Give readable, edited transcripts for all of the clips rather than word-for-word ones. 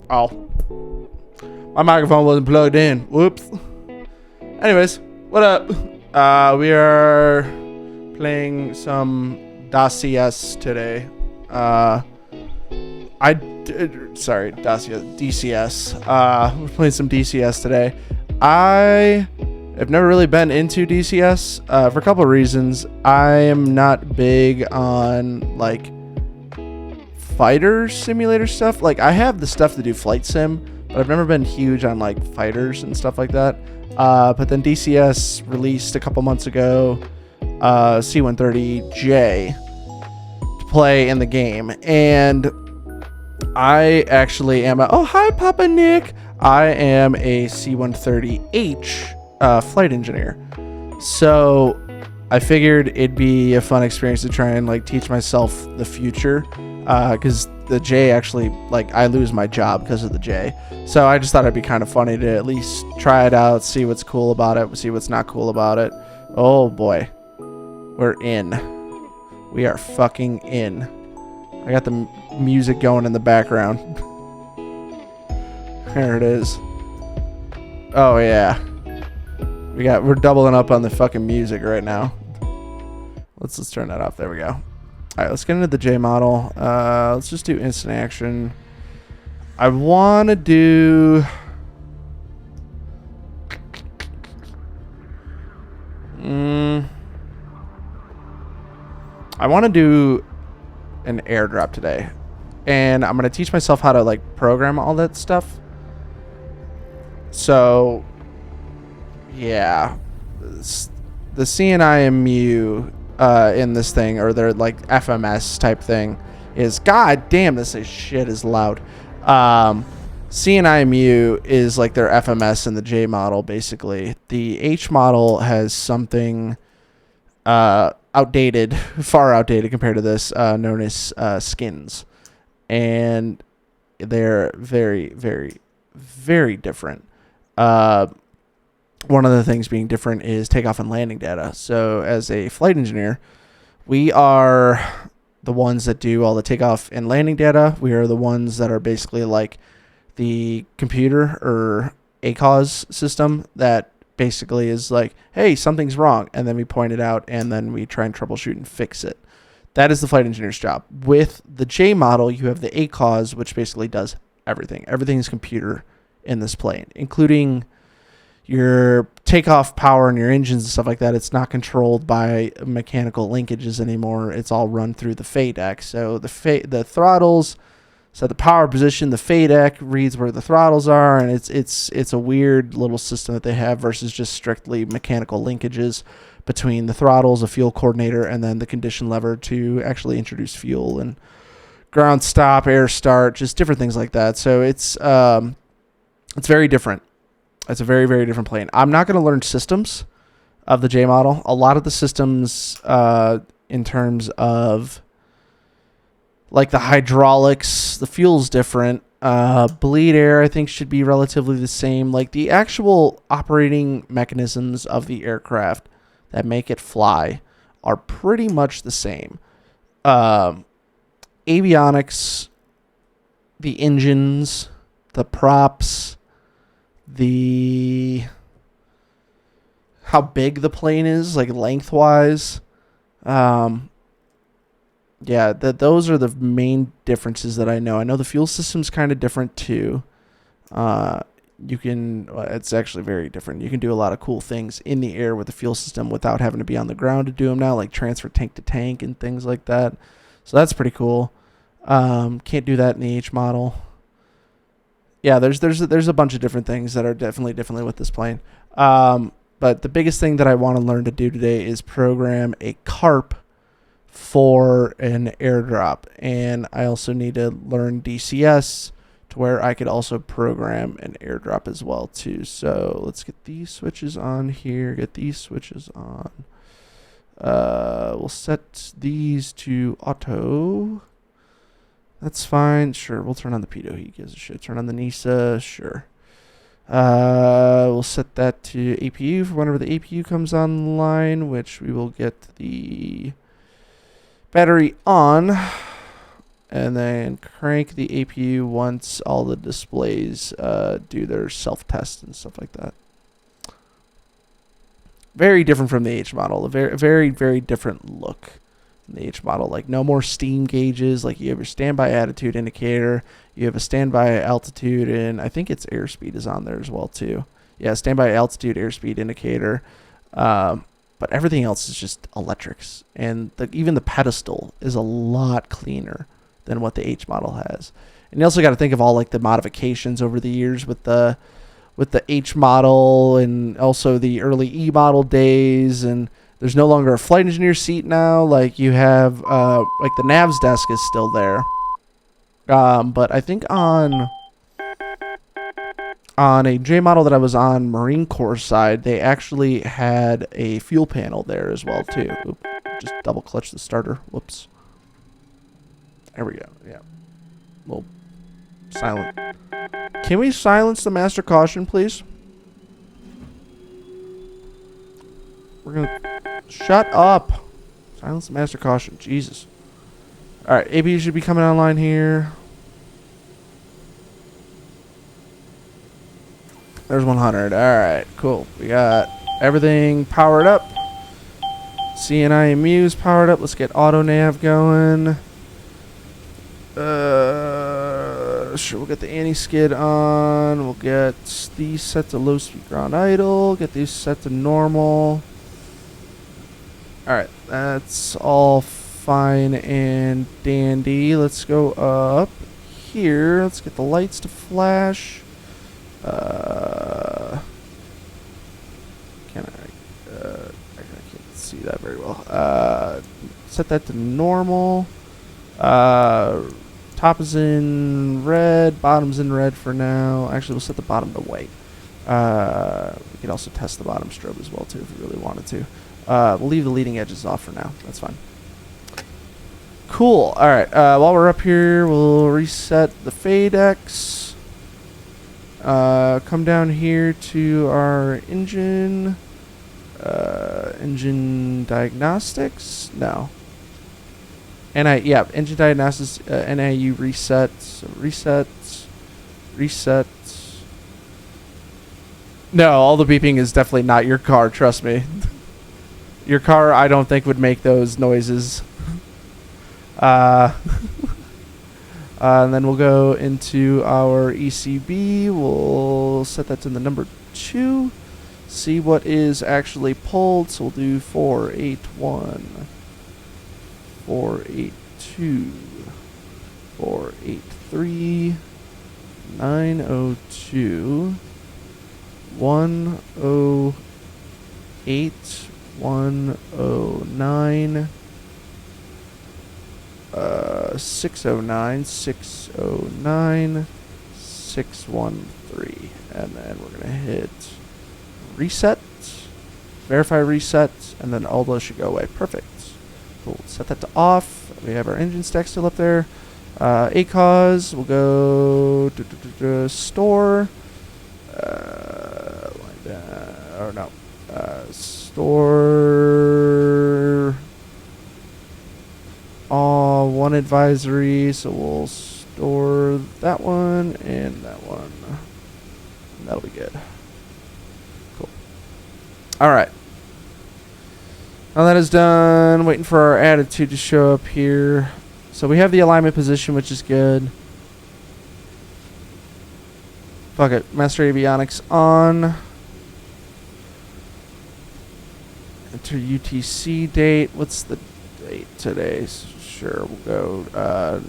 Oh. My microphone wasn't plugged in. Whoops. Anyways, what up? We are playing some DCS today. DCS. We're playing some DCS today. I have never really been into DCS for a couple of reasons. I am not big on like fighter simulator stuff. Like I have the stuff to do flight sim, but I've never been huge on like fighters and stuff like that. But then DCS released a couple months ago C-130J to play in the game, and I actually am oh hi Papa Nick. I am a C-130H flight engineer, so I figured it'd be a fun experience to try and like teach myself the future, because the J actually, like, I lose my job because of the J. So I just thought it'd be kind of funny to at least try it out, see what's cool about it, see what's not cool about it. Oh boy, we're in. We are fucking in. I got the music going in the background. There it is. Oh yeah. We're doubling up on the fucking music right now. Let's turn that off. There we go. All right, let's get into the J model. Let's just do instant action. I want to do... I want to do an airdrop today. And I'm going to teach myself how to like program all that stuff. So, yeah. The CNIMU in this thing, or their like FMS type thing, is, god damn, this shit is loud. CNIMU is like their FMS in the J model, basically. The H model has something outdated, far outdated compared to this, known as skins. And they're very, very, very different. One of the things being different is takeoff and landing data. So as a flight engineer, we are the ones that do all the takeoff and landing data. We are the ones that are basically like the computer or ACOS system that basically is like, hey, something's wrong. And then we point it out and then we try and troubleshoot and fix it. That is the flight engineer's job. With the J model, you have the ACOS, which basically does everything. Everything is computer in this plane, including your takeoff power and your engines and stuff like that. It's not controlled by mechanical linkages anymore. It's all run through the FADEC. So the throttles set the power position. The FADEC reads where the throttles are, and it's a weird little system that they have versus just strictly mechanical linkages between the throttles, a fuel coordinator, and then the condition lever to actually introduce fuel and ground stop, air start, just different things like that. So it's very different. It's a very, very different plane. I'm not going to learn systems of the J model. A lot of the systems in terms of like the hydraulics, the fuel's different. Bleed air, I think, should be relatively the same. Like the actual operating mechanisms of the aircraft that make it fly are pretty much the same. Avionics, the engines, the props, how big the plane is, like lengthwise. Yeah, those are the main differences that I know. I know the fuel system's kind of different too. It's actually very different. You can do a lot of cool things in the air with the fuel system without having to be on the ground to do them now, like transfer tank to tank and things like that. So that's pretty cool. Can't do that in the H model. Yeah, there's a bunch of different things that are definitely with this plane. But the biggest thing that I want to learn to do today is program a CARP for an airdrop. And I also need to learn DCS to where I could also program an airdrop as well too. So let's get these switches on here, get these switches on. We'll set these to auto. That's fine. Sure, we'll turn on the pitot. He gives a shit. Turn on the NISA. Sure. We'll set that to APU for whenever the APU comes online, which we will get the battery on. and then crank the APU once all the displays do their self-test and stuff like that. Very different from the H model. A very, very, very different look in the H model. Like no more steam gauges. Like you have your standby attitude indicator. You have a standby altitude, and I think it's airspeed is on there as well too. Yeah, standby altitude, airspeed indicator. But everything else is just electrics, and even the pedestal is a lot cleaner than what the H model has. And you also got to think of all like the modifications over the years with the H model and also the early E model days. And there's no longer a flight engineer seat now. Like you have like the nav's desk is still there. But I think on a J model that I was on, Marine Corps side, they actually had a fuel panel there as well too. Oop, just double clutch the starter. Whoops. There we go. Yeah. Well, silent. Can we silence the master caution, please? We're gonna shut up. Silence the master caution. Jesus. All right, APU should be coming online here. There's 100. All right, cool. We got everything powered up. CNI and Muse powered up. Let's get auto nav going. Sure, we'll get the anti-skid on. We'll get these set to low speed ground idle. Get these set to normal. Alright, that's all fine and dandy. Let's go up here. Let's get the lights to flash. I can't see that very well. Set that to normal. Top is in red, bottom's in red for now. Actually, we'll set the bottom to white. We can also test the bottom strobe as well too if we really wanted to. We'll leave the leading edges off for now. That's fine. Cool. All right. While we're up here, we'll reset the FADEX. Come down here to our engine. Engine diagnostics. No. Engine diagnostics, NIU reset, reset. No, all the beeping is definitely not your car, trust me. Your car, I don't think, would make those noises. And then we'll go into our ECB. We'll set that to the number 2. See what is actually pulled. So we'll do 481. 482, 483, 902, 108, 109, 609, 609, 613, and then we're gonna hit reset, verify reset, and then all those should go away. Perfect. Cool. Set that to off. We have our engine stack still up there. ACOS. We'll go to store. Like that. Or no. Store. All one advisory. So we'll store that one and that one. And that'll be good. Cool. All right. Now that is done, waiting for our attitude to show up here. So we have the alignment position, which is good. Fuck it. Master avionics on. Enter UTC date. What's the date today? Sure, we'll go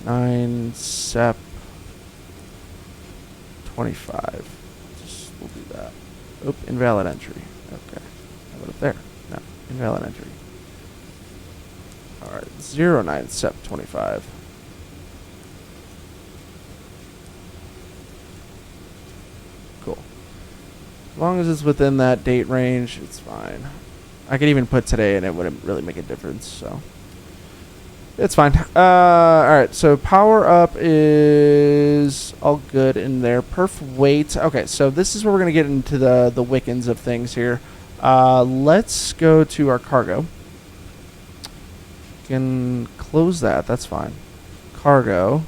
9 Sep 25. We'll do that. Oop, invalid entry. Okay. Up there. No. Invalid entry. Alright. 09 Sep 25. Cool. As long as it's within that date range, it's fine. I could even put today and it wouldn't really make a difference, so it's fine. Alright, so power up is all good in there. Perf weight. Okay, so this is where we're going to get into the Wiccans of things here. Let's go to our cargo. can close that. That's fine. Cargo.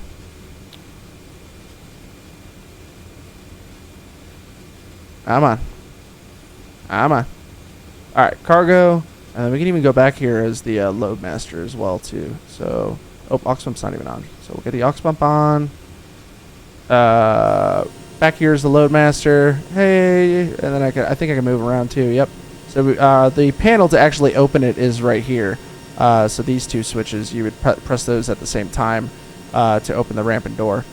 Come on. Come on. All right, cargo. We can even go back here as the load master as well too. So, oh, aux pump's not even on. So we'll get the aux pump on. Back here is the load master. Hey, and then I think I can move around too. Yep. So the panel to actually open it is right here. So these two switches, you would press those at the same time to open the ramp and door.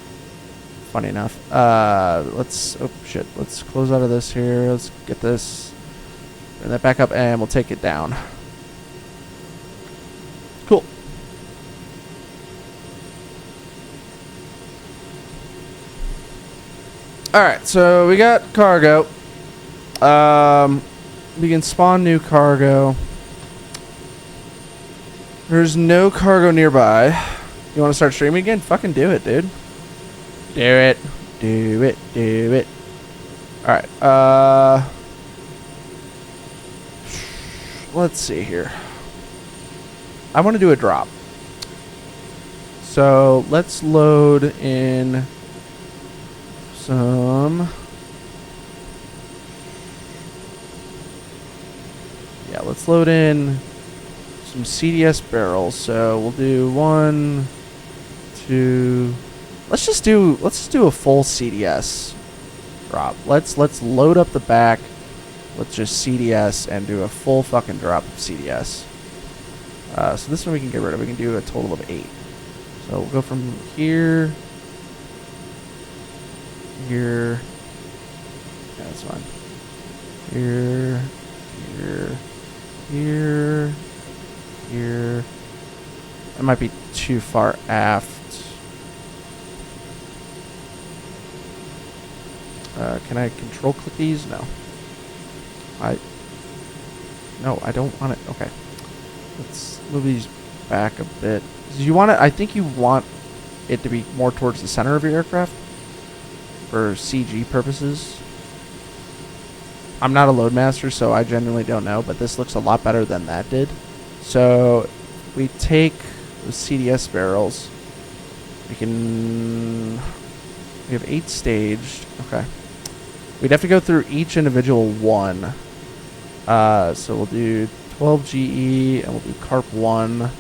Funny enough. Let's close out of this here. Let's get this. Bring that back up and we'll take it down. Cool. Alright, so we got cargo. We can spawn new cargo. There's no cargo nearby. You want to start streaming again? Fucking do it, dude. Do it. Do it. Do it. Alright, let's see here. I want to do a drop. So let's load in some. Yeah, let's load in some CDS barrels. So we'll do 1, 2. Let's just do a full CDS drop. Let's load up the back. Let's just CDS and do a full fucking drop of CDS. So this one we can get rid of. We can do a total of 8. So we'll go from here. Here. Yeah, that's fine. Here. Here. Here. Here. That might be too far aft. Can I control click these? No. No, I don't want it. Okay. Let's move these back a bit. You want it? I think you want it to be more towards the center of your aircraft for CG purposes. I'm not a load master, so I genuinely don't know, but this looks a lot better than that did. So we take the CDS barrels. We have 8 staged. Okay. We'd have to go through each individual one. So we'll do 12 GE and we'll do Carp 1.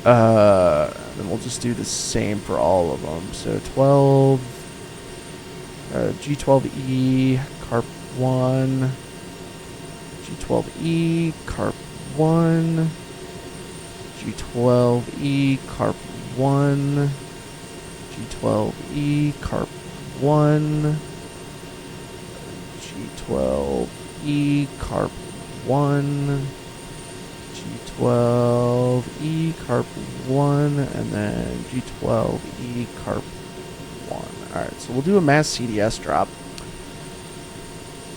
Then we'll just do the same for all of them. So 12 G12E Carp 1, G12E Carp 1, G12E Carp 1, G12E Carp 1, G12E Carp 1, G12E Carp 1, and then G12E Carp 1. Alright, so we'll do a mass CDS drop.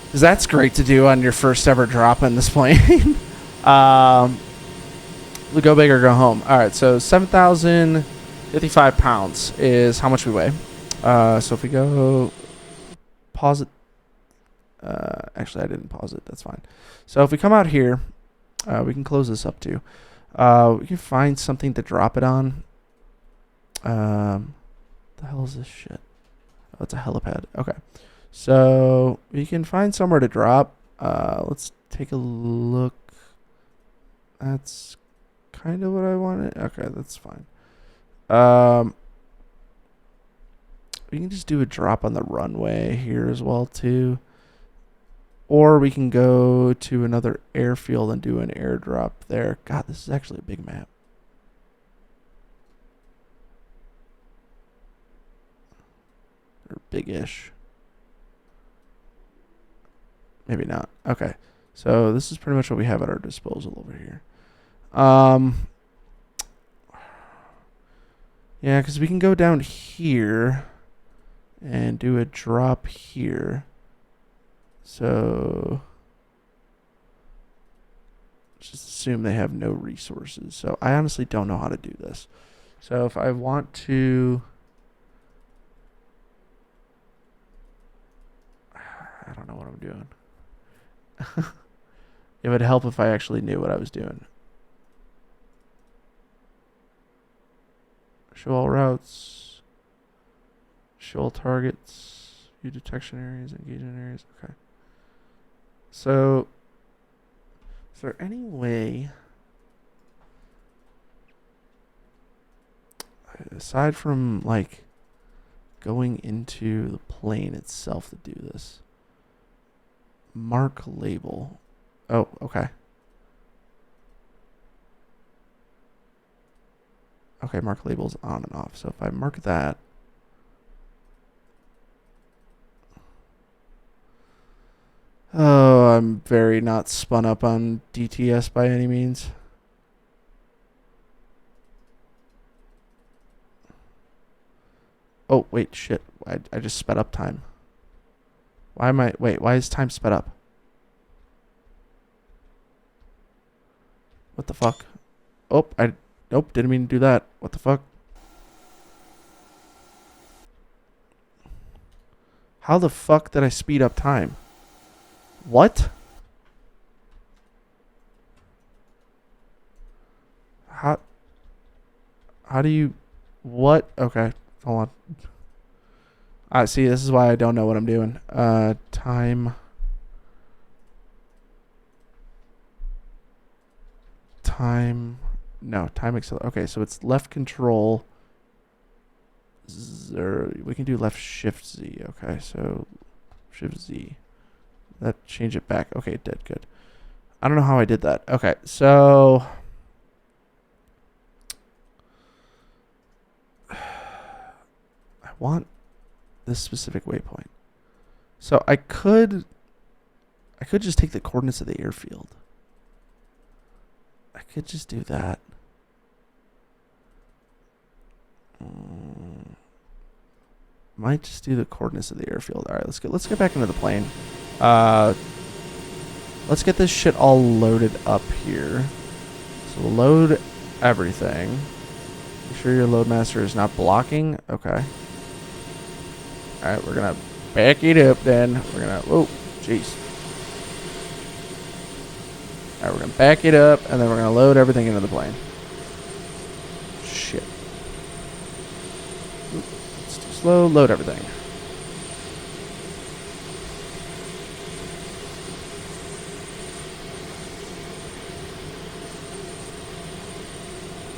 Because that's great to do on your first ever drop in this plane. Go big or go home. Alright, so 7,055 pounds is how much we weigh. So if we go pause it. Actually, I didn't pause it. That's fine. So if we come out here, we can close this up too. We can find something to drop it on. The hell is this shit? Oh, it's a helipad. Okay. So we can find somewhere to drop. Let's take a look. That's kind of what I wanted. Okay, that's fine. We can just do a drop on the runway here as well too. Or we can go to another airfield and do an airdrop there. God, this is actually a big map. Or big-ish. Maybe not. Okay. So this is pretty much what we have at our disposal over here. Yeah, because we can go down here and do a drop here. So just assume they have no resources. So I honestly don't know how to do this. So if I want to, I don't know what I'm doing. It would help if I actually knew what I was doing. Show all routes. Show all targets. View detection areas, engagement areas. Okay. So, is there any way, aside from like going into the plane itself, to do this? Mark label. Oh, okay. Okay, mark labels on and off. So if I mark that, oh, I'm very not spun up on DTS by any means. Oh, wait, shit. I just sped up time. Why is time sped up? What the fuck? Oh, nope, didn't mean to do that. What the fuck? How the fuck did I speed up time? What? How do you, what? Okay, hold on. See, this is why I don't know what I'm doing. Time accelerate. Okay, so it's left control. We can do left shift Z. Okay, so shift Z. That changed it back. Okay, it did. Good. I don't know how I did that. Okay, so I want this specific waypoint. So I could just take the coordinates of the airfield. I could just do that. Might just do the coordinates of the airfield. All right, let's get back into the plane. Let's get this shit all loaded up here. So load everything. Make sure your loadmaster is not blocking. Okay. All right, we're gonna back it up then. We're gonna, whoa, jeez. All right, we're gonna back it up and then we're gonna load everything into the plane. Shit. Oop, it's too slow. Load everything.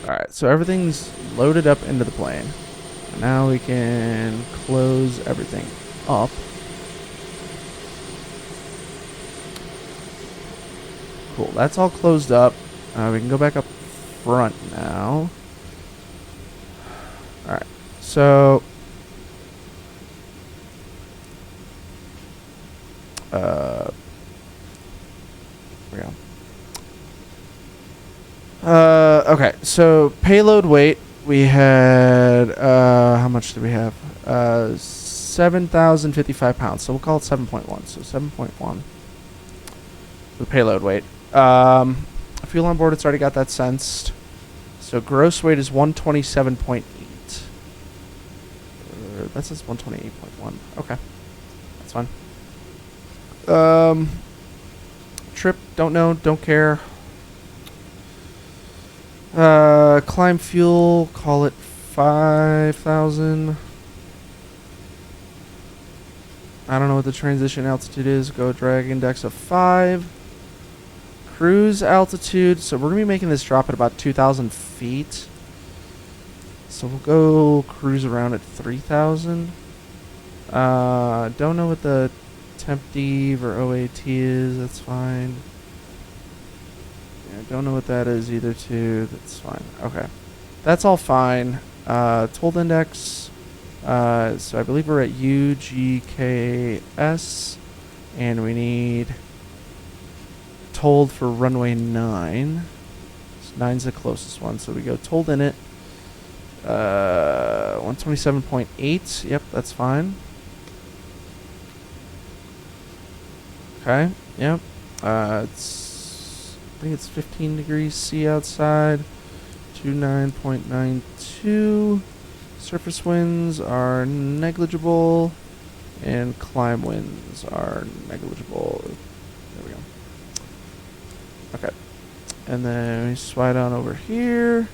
All right, so everything's loaded up into the plane. Now we can close everything up. Cool, that's all closed up. We can go back up front now. All right, so there we go. Okay, so payload weight, we had, how much do we have? 7,055 pounds, so we'll call it 7.1. So 7.1, the payload weight. Fuel on board, it's already got that sensed. So gross weight is 127.8. That says 128.1. Okay, that's fine. Trip, don't know, don't care. Climb fuel, call it 5,000. I don't know what the transition altitude is. Go drag index of 5. Cruise altitude. So we're going to be making this drop at about 2,000 feet. So we'll go cruise around at 3,000. Don't know what the temp div or OAT is. That's fine. Don't know what that is either too. That's fine. Okay. That's all fine. Told index. So I believe we're at UGKS. And we need told for runway 9. So 9's the closest one. So we go told in it. 127.8. Yep, that's fine. Okay. Yep. I think it's 15 degrees C outside. 29.92. Surface winds are negligible. And climb winds are negligible. There we go. Okay. And then we slide on over here.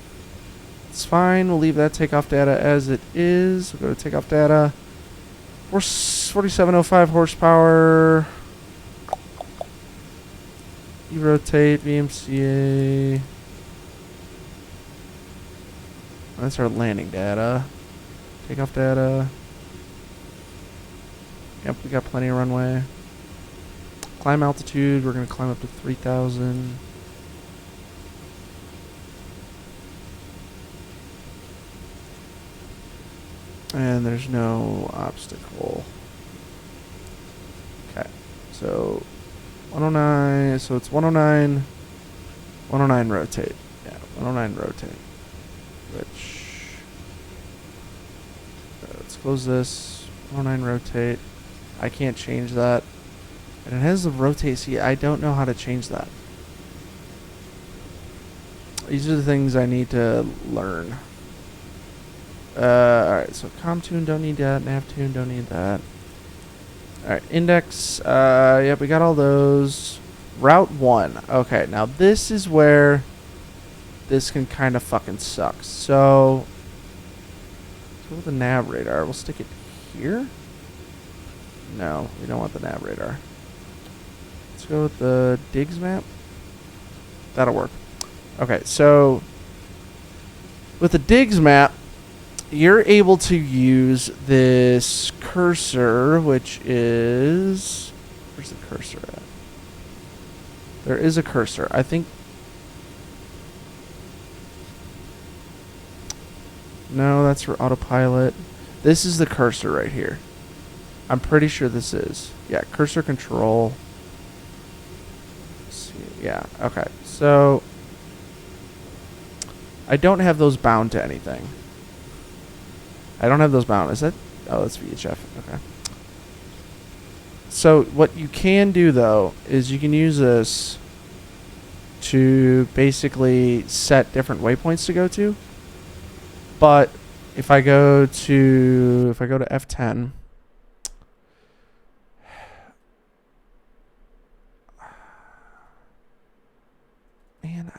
It's fine. We'll leave that takeoff data as it is. We'll go to takeoff data. 4705 horsepower. You rotate VMCA. That's our landing data. Takeoff data. Yep, we got plenty of runway. Climb altitude, we're going to climb up to 3,000. And there's no obstacle. Okay, so 109, so it's 109, 109 rotate. Yeah, 109 rotate. Which, let's close this. 109 rotate. I can't change that. And it has the rotate. See, I don't know how to change that. These are the things I need to learn. Alright, so comm tune, don't need that. Nav tune, don't need that. Alright, index. Yep, we got all those. Route 1. Okay, now this is where this can kind of fucking suck. So, let's go with the nav radar. We'll stick it here. No, we don't want the nav radar. Let's go with the digs map. That'll work. Okay, so with the digs map, you're able to use this cursor, which is... Where's the cursor at? There is a cursor. I think... No, that's for autopilot. This is the cursor right here. I'm pretty sure this is. Yeah, cursor control. Let's see. Yeah, okay. So, I don't have those bound to anything. I don't have those bound. Is that... Oh, that's VHF. Okay. So, what you can do, though, is you can use this to basically set different waypoints to go to. But if I go to F10, man,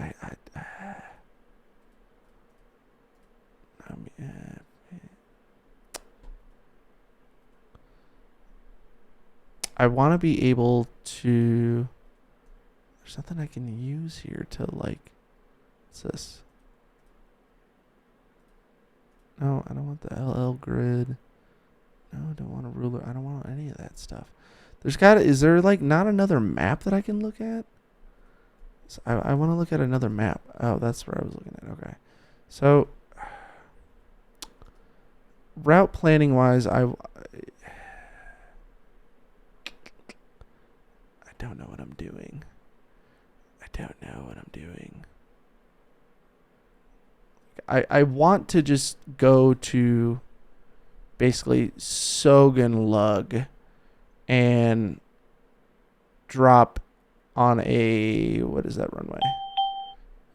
I want to be able to. There's nothing I can use here to like. What's this? No, I don't want the LL grid. No, I don't want a ruler. I don't want any of that stuff. Is there like not another map that I can look at? So I want to look at another map. Oh, that's where I was looking at. Okay. So, route planning wise, I don't know what I'm doing. I don't know what I'm doing. I want to just go to basically Sogan Lug and drop on a, what is that runway?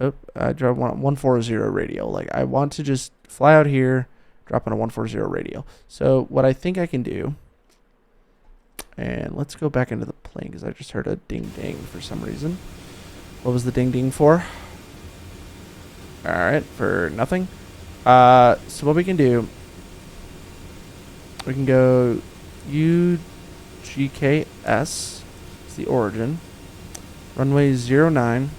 Oh, I drop 140 radial. Like, I want to just fly out here, drop on a 140 radial. So what I think I can do, and let's go back into the plane because I just heard a ding ding for some reason. What was the ding ding for? Alright, for nothing. So what we can do, we can go UGKS, it's the origin, runway 09, and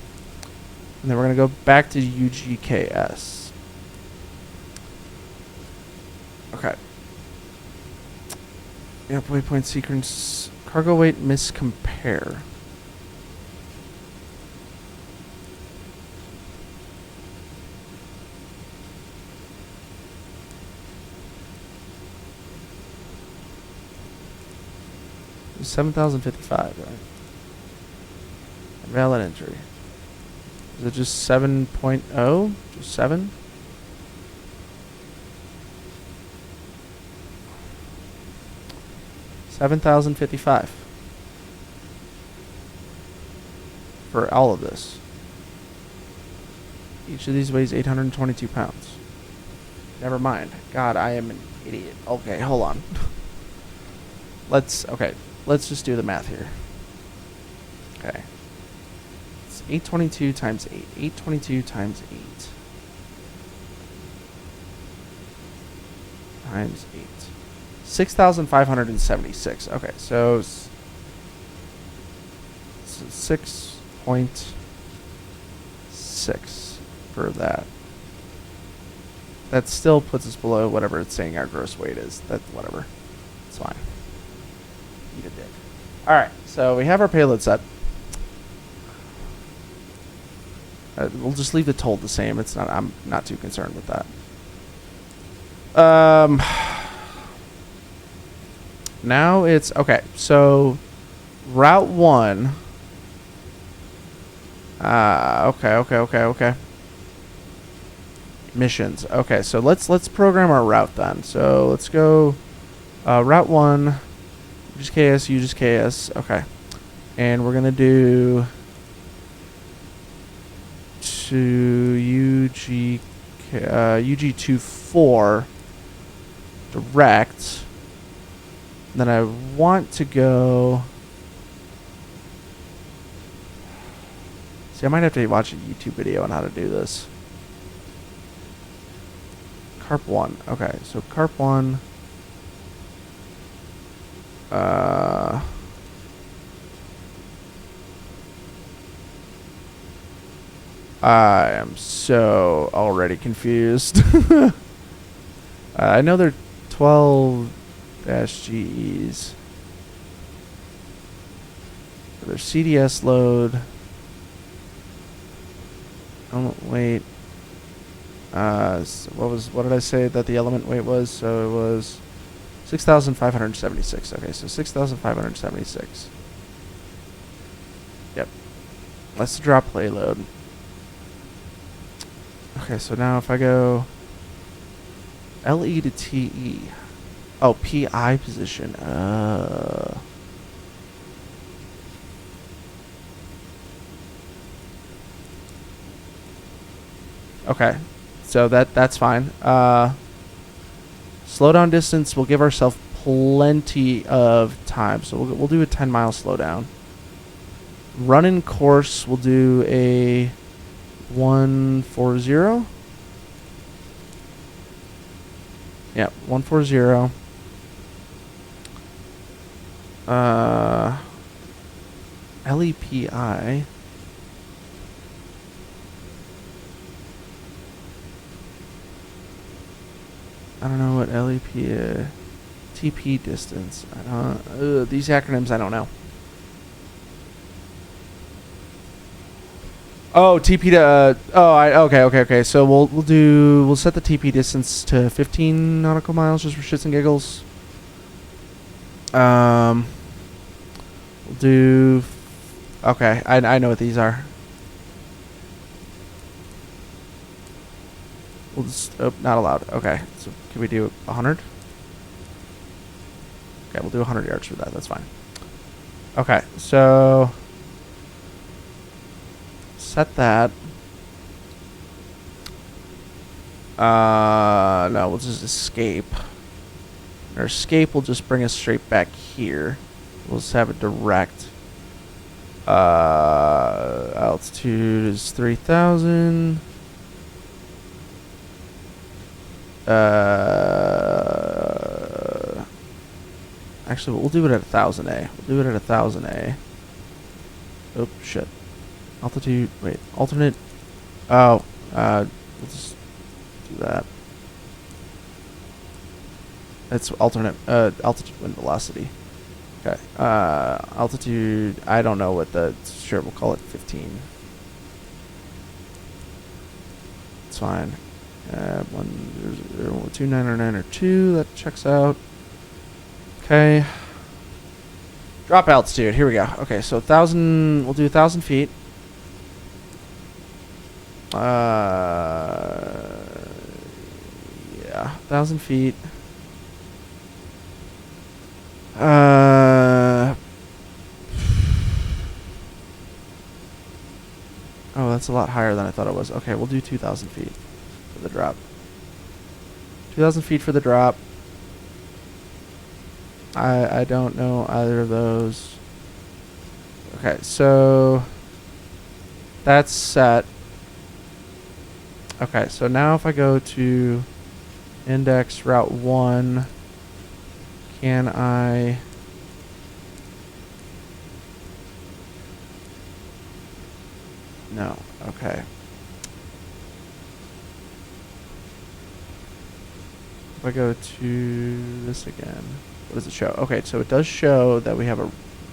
then we're going to go back to UGKS. Okay. Yep, waypoint sequence, cargo weight miscompare. It's 7,055, right? Valid entry. Is it just 7.0? Just 7? $7,055 for all of this. Each of these weighs 822 pounds. Never mind. God, I am an idiot. Okay, hold on. Let's just do the math here. Okay. It's 822 times 8. 822 times 8. times 8. 6,576. Okay, so 6.6 for that. That still puts us below whatever it's saying our gross weight is. That's whatever. It's fine. Eat a dick. Alright, so we have our payload set. We'll just leave the toll the same. It's not. I'm not too concerned with that. Now it's okay. So route 1. Okay. Missions. Okay, so let's program our route then. So let's go route 1. You just KS. You just KS. Okay, and we're gonna do to UG24 direct. Then I want to go. See, I might have to watch a YouTube video on how to do this. Carp 1. Okay, so Carp 1. I am so already confused. I know they're 12-GEs. Their CDS load. Weight. So what did I say that the element weight was? So it was 6,576. Okay, so 6,576. Yep. Let's drop payload. Okay, so now if I go LE to TE. Oh, PI position. Okay, so that's fine. Slowdown distance, we'll give ourselves plenty of time. So we'll do a 10-mile slowdown. Run-in course, we'll do a 140. Yeah, 140. LEPI. I don't know what LEP TP distance. These acronyms I don't know. Oh, TP to okay. So we'll set the TP distance to 15 nautical miles just for shits and giggles. We'll do okay. I know what these are. We'll just not allowed. Okay. So can we do 100? Okay, we'll do 100 yards for that. That's fine. Okay, so set that. No, we'll just escape. Our escape will just bring us straight back here. We'll just have it direct. Altitude is 3,000. Actually, we'll do it at 1,000 A. We'll do it at 1,000 A. Oh, shit. Altitude, wait, alternate. Oh, we'll just do that. It's alternate, altitude wind velocity. Okay, altitude, I don't know what the, sure, we'll call it 15. It's fine. 1,029 or 2, that checks out. Okay. Drop altitude, here we go. Okay, so 1,000, we'll do 1,000 feet. Yeah, 1,000 feet. Oh, that's a lot higher than I thought it was. Okay, we'll do 2,000 feet for the drop. 2,000 feet for the drop. I don't know either of those. Okay, so that's set. Okay, so now if I go to Index route 1. Can I... No. Okay. If I go to this again, what does it show? Okay, so it does show that we have a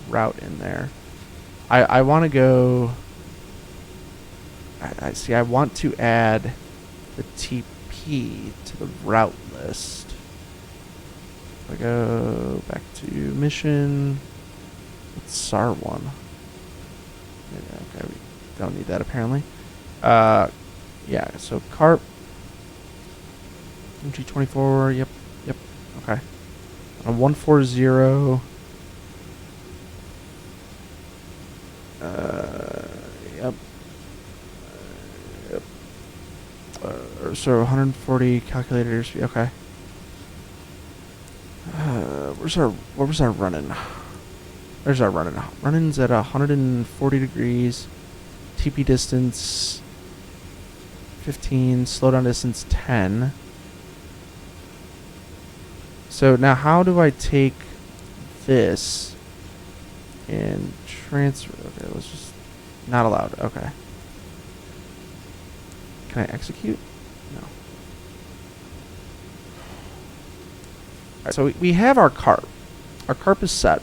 route in there. I want to go... I see. I want to add the TP to the route list. If I go back to mission, it's SAR 1. Okay, we don't need that apparently. Yeah, so carp MG24, yep, okay. On 140, yep. So 140 calculators, okay. What was our running? There's our running. Running's at 140 degrees. TP distance 15. Slowdown distance 10. So now how do I take this and transfer? Okay, let's just... Not allowed. Okay. Can I execute? No. Alright, so we have our carp. Our carp is set.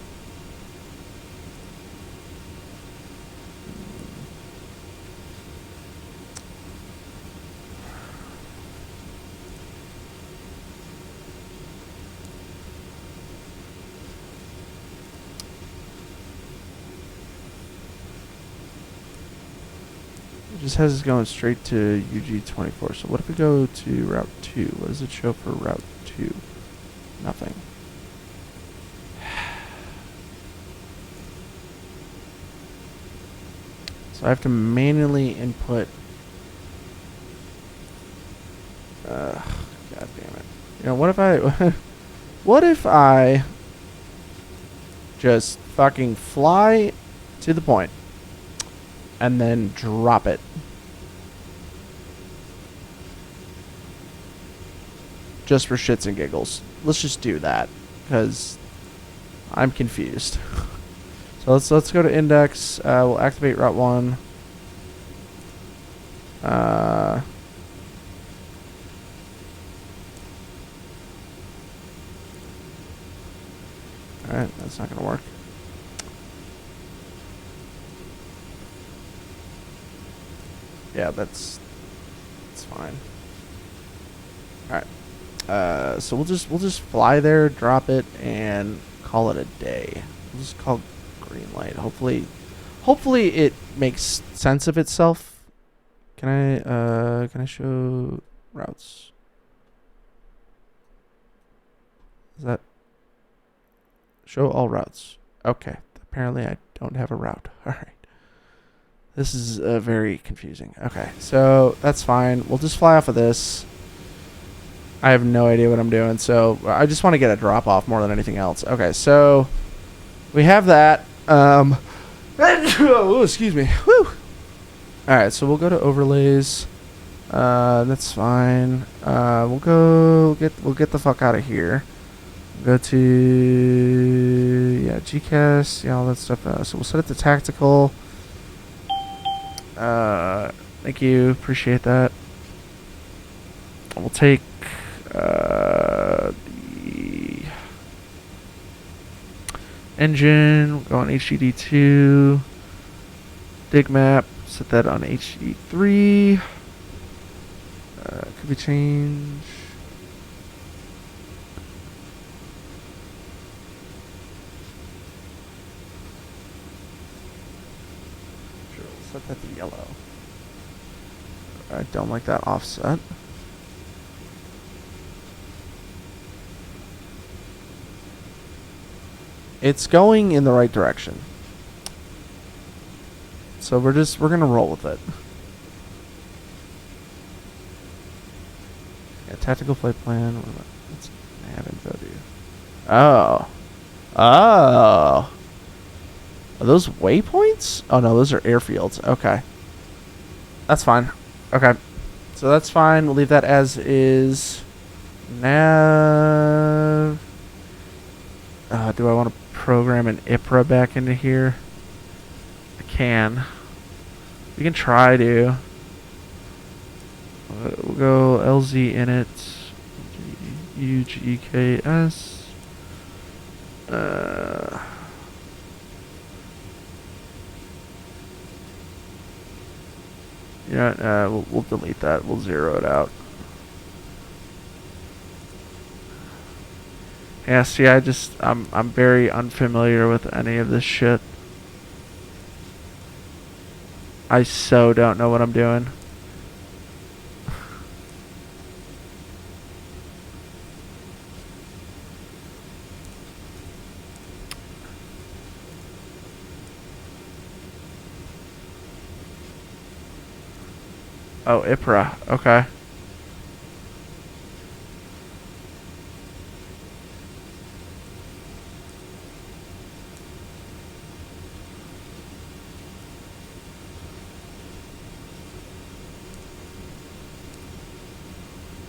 It just has us going straight to UG24. So what if we go to Route 2? What does it show for Route 2? Nothing. So I have to manually input... God damn it. You know, what if I... what if I just fucking fly to the point and then drop it? Just for shits and giggles. Let's just do that, because I'm confused. So let's go to index. We'll activate route 1. Alright, that's not gonna work. Yeah, that's fine. Alright. So we'll just fly there, drop it, and call it a day. We'll just call green light. Hopefully it makes sense of itself. Can I show routes? Is that show all routes? Okay. Apparently I don't have a route. All right. This is very confusing. Okay, so that's fine. We'll just fly off of this. I have no idea what I'm doing, so I just want to get a drop off more than anything else. Okay, so we have that. Oh, excuse me. Whew. All right, so we'll go to overlays. That's fine. We'll get the fuck out of here. Go to GCAS, all that stuff. So we'll set it to tactical. Thank you, appreciate that. We'll take the engine. We'll go on HDD2. Dig map. Set that on HDD3. Could be changed. Sure, we'll set that to yellow. I don't like that offset. It's going in the right direction. So we're gonna roll with it. Yeah, tactical flight plan. Let's have info do. Oh. Are those waypoints? Oh no, those are airfields. Okay. That's fine. Okay. So that's fine. We'll leave that as is. Nav. Do I want to program an IPRA back into here? I can. We can try to. We'll go LZ init. UGEKS. You know what, we'll delete that. We'll zero it out. Yeah, see, I'm very unfamiliar with any of this shit. I so don't know what I'm doing. Oh, IPRA. Okay.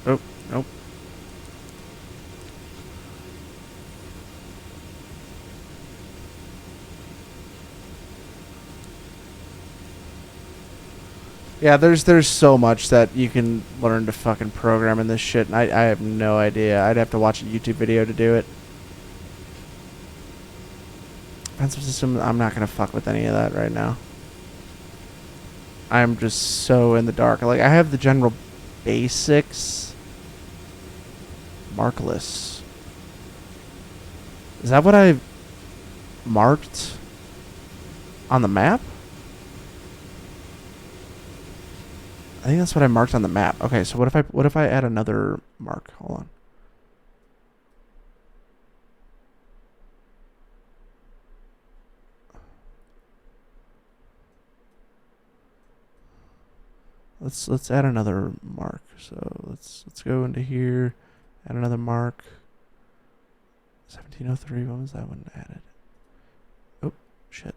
Oh, nope. Yeah, there's so much that you can learn to fucking program in this shit, and I have no idea. I'd have to watch a YouTube video to do it. Offensive system, I'm not gonna fuck with any of that right now. I'm just so in the dark. Like, I have the general basics. Markless. Is that what I marked on the map? I think that's what I marked on the map. Okay, so what if I add another mark? Hold on. Let's add another mark. So let's go into here, add another mark. 1703. What was that one added? Oh shit.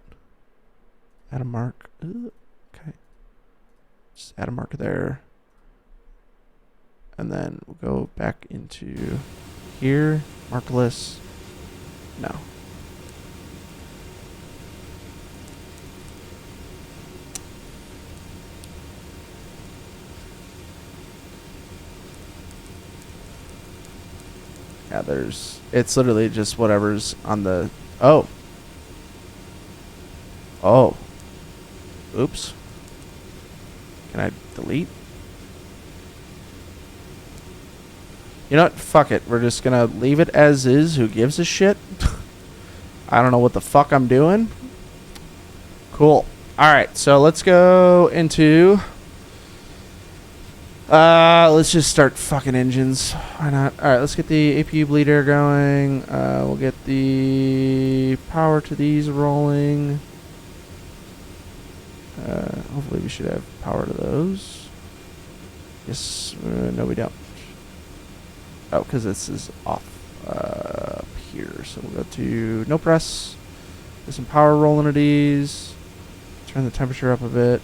Add a mark. Okay. Just add a marker there. And then we'll go back into here. Markless. No. Yeah, it's literally just whatever's on the, oh. Oops. Can I delete? You know what? Fuck it. We're just gonna leave it as is. Who gives a shit? I don't know what the fuck I'm doing. Cool. Alright, so let's go into... let's just start fucking engines. Why not? Alright, let's get the APU bleed air going. We'll get the power to these rolling. Hopefully we should have power to those. Yes. No, we don't. Oh, because this is off up here. So we'll go to no press. Get some power rolling to these. Turn the temperature up a bit.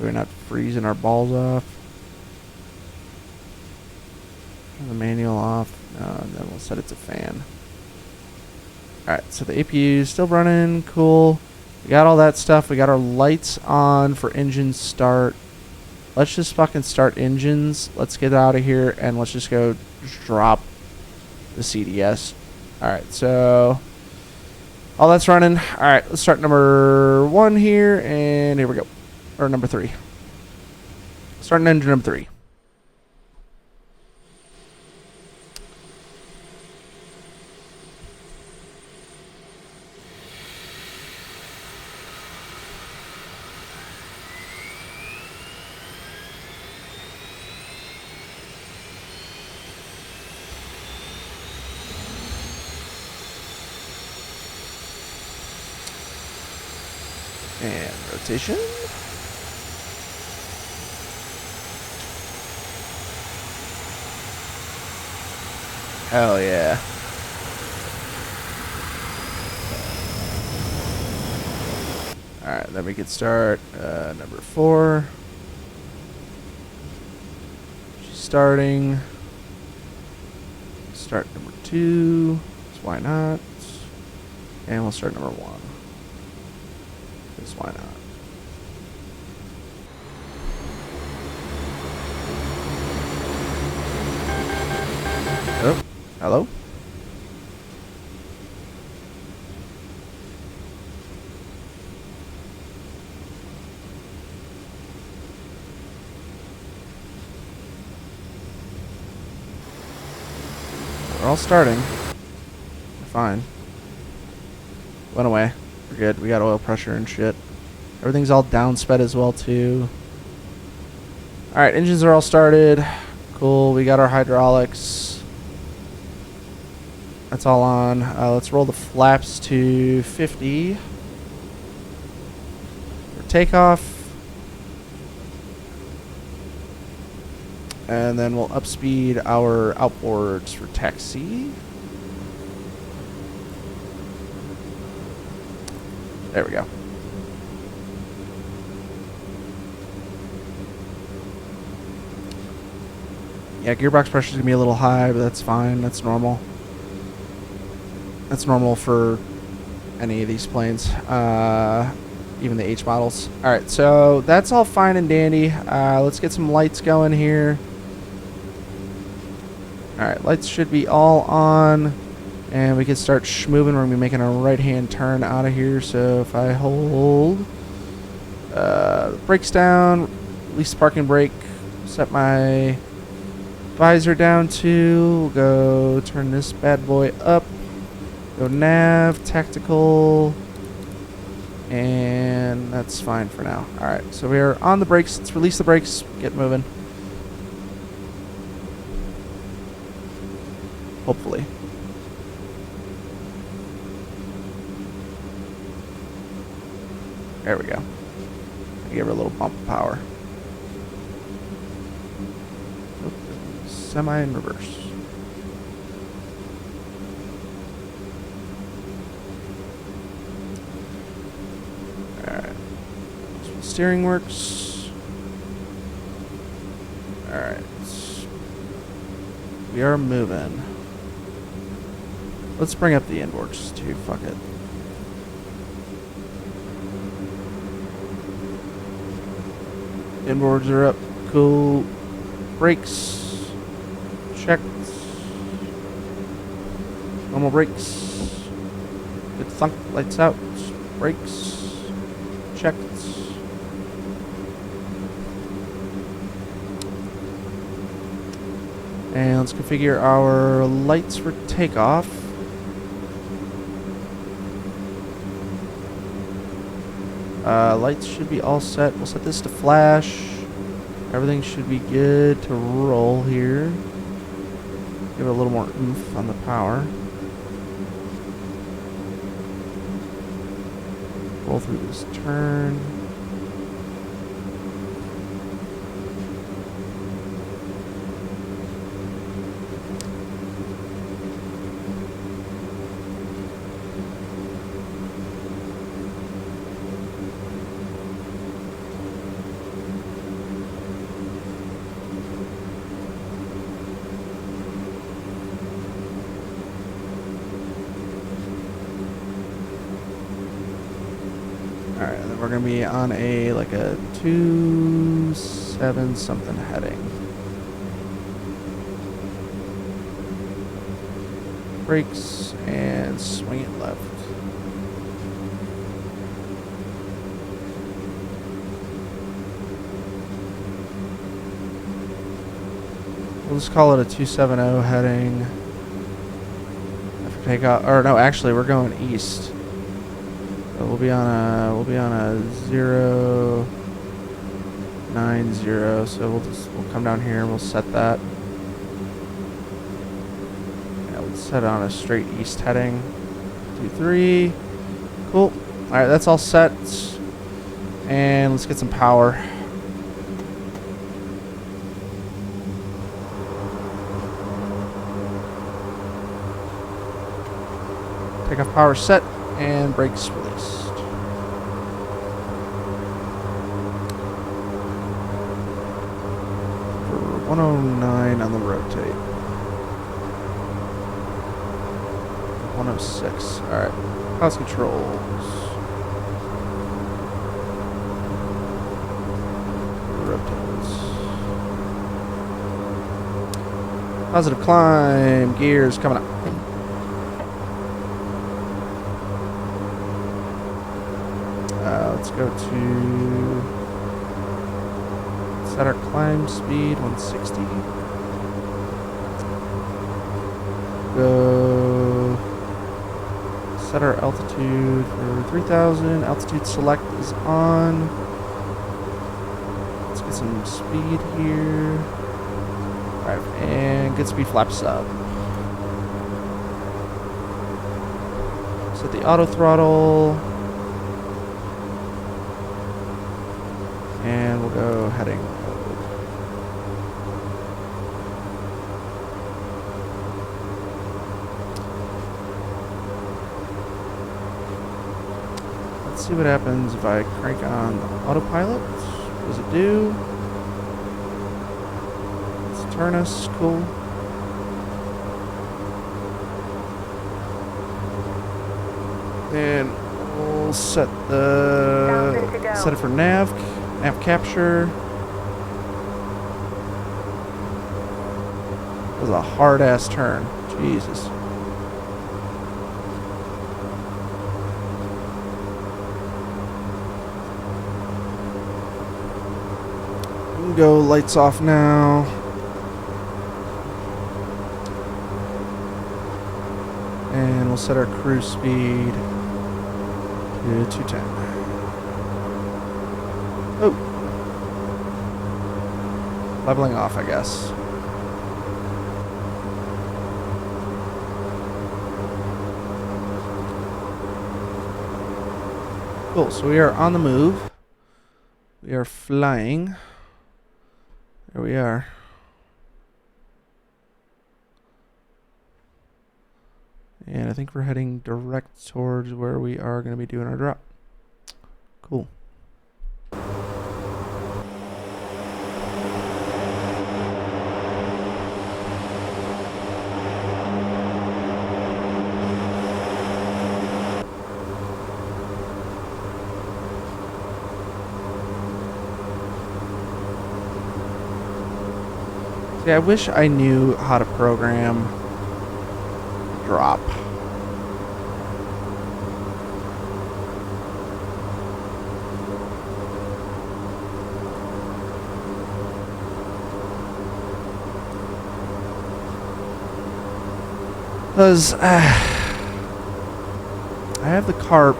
We're not freezing our balls off. Turn the manual off. And then we'll set it to fan. Alright, so the APU is still running. Cool. We got all that stuff. We got our lights on for engine start. Let's just fucking start engines. Let's get out of here and let's just go drop the CDS. Alright, so all that's running. Alright, let's start number 1 here, and here we go. Or number 3. Starting engine number 3. And rotation. Hell yeah. Alright, then we can start number 4. She's starting. start number 2. So why not? And we'll start number 1. Because why not? Oh, hello? We're all starting. We're fine. Went away. We're good. We got oil pressure and shit. Everything's all downsped as well too. Alright, engines are all started. Cool. We got our hydraulics. That's all on. Let's roll the flaps to 50. For takeoff. And then we'll upspeed our outboards for taxi. There we go. Yeah, gearbox pressure is going to be a little high, but that's fine. That's normal. That's normal for any of these planes, even the H models. Alright, so that's all fine and dandy. Let's get some lights going here. Alright, lights should be all on. And we can start moving. We're going to be making a right-hand turn out of here. So if I hold brakes down, release the parking brake, set my visor down to, we'll go turn this bad boy up, go nav, tactical, and that's fine for now. Alright, so we are on the brakes. Let's release the brakes, get moving. Hopefully. There we go. Give her a little bump of power. Semi in reverse. Alright. So steering works. Alright. We are moving. Let's bring up the inboards too. Fuck it. Inboards are up. Cool. Brakes. Checked. Normal brakes. Good thunk. Lights out. Brakes. Checked. And let's configure our lights for takeoff. Lights should be all set. We'll set this to flash. Everything should be good to roll here. Give it a little more oomph on the power. Roll through this turn. Alright, and then we're going to be on a, like a 2-7 something heading. Brakes, and swing it left. We'll just call it a 270 heading. After takeoff, or no, actually we're going east. We'll be on a 090, so we'll come down here and we'll set that. Yeah, we'll set it on a straight east heading. 2-3. Cool. Alright, that's all set. And let's get some power. Takeoff power set. And brakes released. For 109 on the rotate. 106. Alright. House controls. Rotates. Positive climb. Gears coming up. Let's go to... Set our climb speed, 160. Go... Set our altitude for 3,000. Altitude select is on. Let's get some speed here. Alright, and good speed flaps up. Set the auto throttle. And we'll go heading mode. Let's see what happens if I crank on the autopilot. What does it do? Let's turn us. Cool. And we'll set it for nav capture. That was a hard ass turn. Jesus. We can go lights off now. And we'll set our cruise speed to 210. Oh. Leveling off, I guess. Cool, so we are on the move. We are flying. There we are. And I think we're heading direct towards where we are going to be doing our drop. Cool. See, I wish I knew how to program drop. Because I have the carp.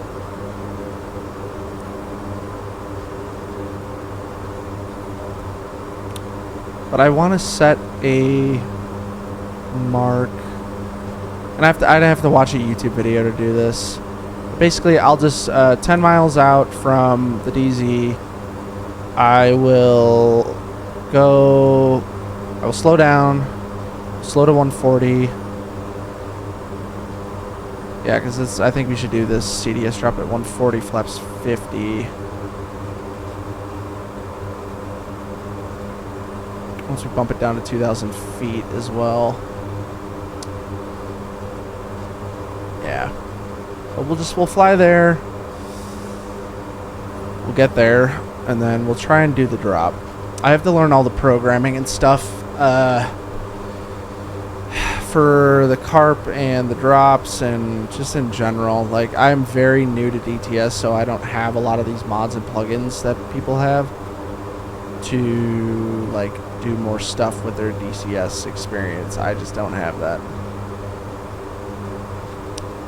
But I want to set a mark. And I'd have to watch a YouTube video to do this. Basically, I'll just 10 miles out from the DZ, I will slow down, slow to 140. Yeah, because I think we should do this CDS drop at 140, flaps 50. Once we bump it down to 2,000 feet as well. Yeah. But we'll fly there. We'll get there, and then we'll try and do the drop. I have to learn all the programming and stuff for the carp and the drops and just in general. Like, I'm very new to DTS, so I don't have a lot of these mods and plugins that people have to like do more stuff with their DCS experience. I just don't have that.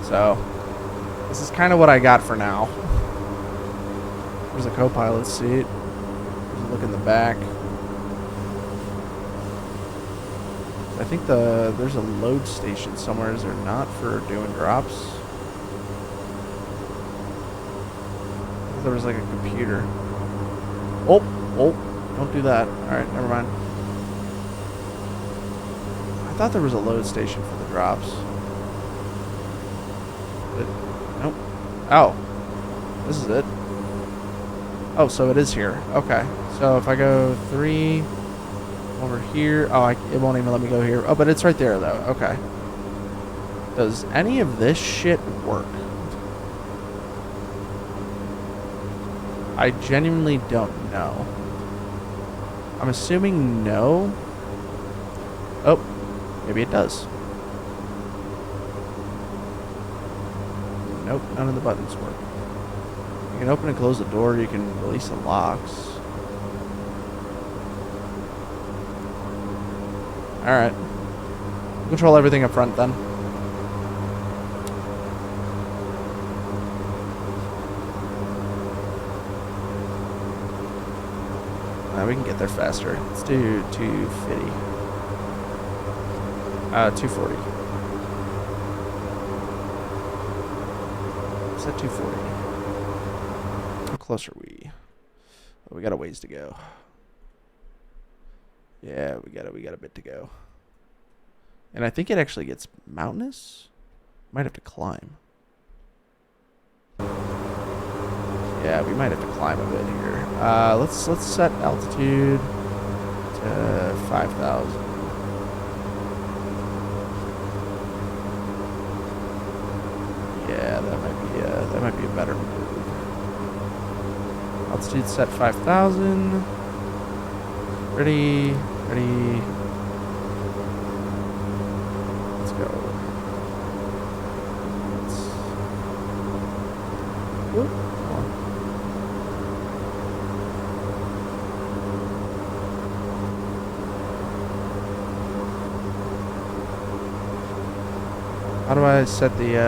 So this is kind of what I got for now. There's a co-pilot seat. There's a look in the back. I think there's a load station somewhere, is there not, for doing drops? I thought there was like a computer. Oh, don't do that. Alright, never mind. I thought there was a load station for the drops. But, nope. Oh. This is it. Oh, so it is here. Okay. So if I go 3... over here. Oh, it won't even let me go here. Oh, but it's right there, though. Okay. Does any of this shit work? I genuinely don't know. I'm assuming no. Oh, maybe it does. Nope, none of the buttons work. You can open and close the door. You can release the locks. Alright. Control everything up front then. We can get there faster. Let's do 250. 240. What's that 240? How close are we? Oh, we got a ways to go. Yeah, we got a bit to go. And I think it actually gets mountainous. Might have to climb. Yeah, we might have to climb a bit here. Let's set altitude to 5,000. Yeah, that might be a better move. Altitude set 5,000. Ready. Let's go. Whoop. How do I set the, I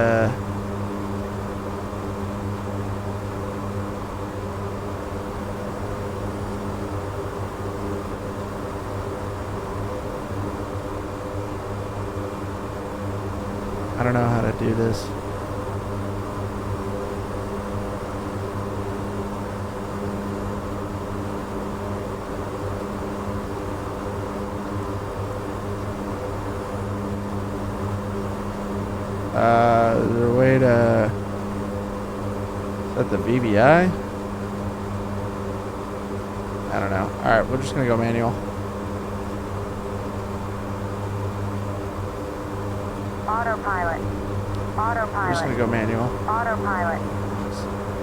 don't know how to do this. Is there a way to set the VBI? I don't know. Alright, we're just gonna go manual. Autopilot. We're just gonna go manual. Autopilot.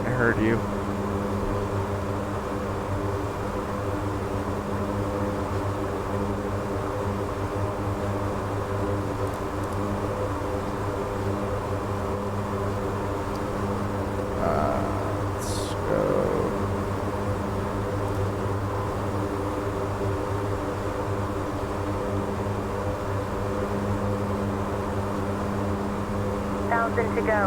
I heard you. Let's go. Thousand to go.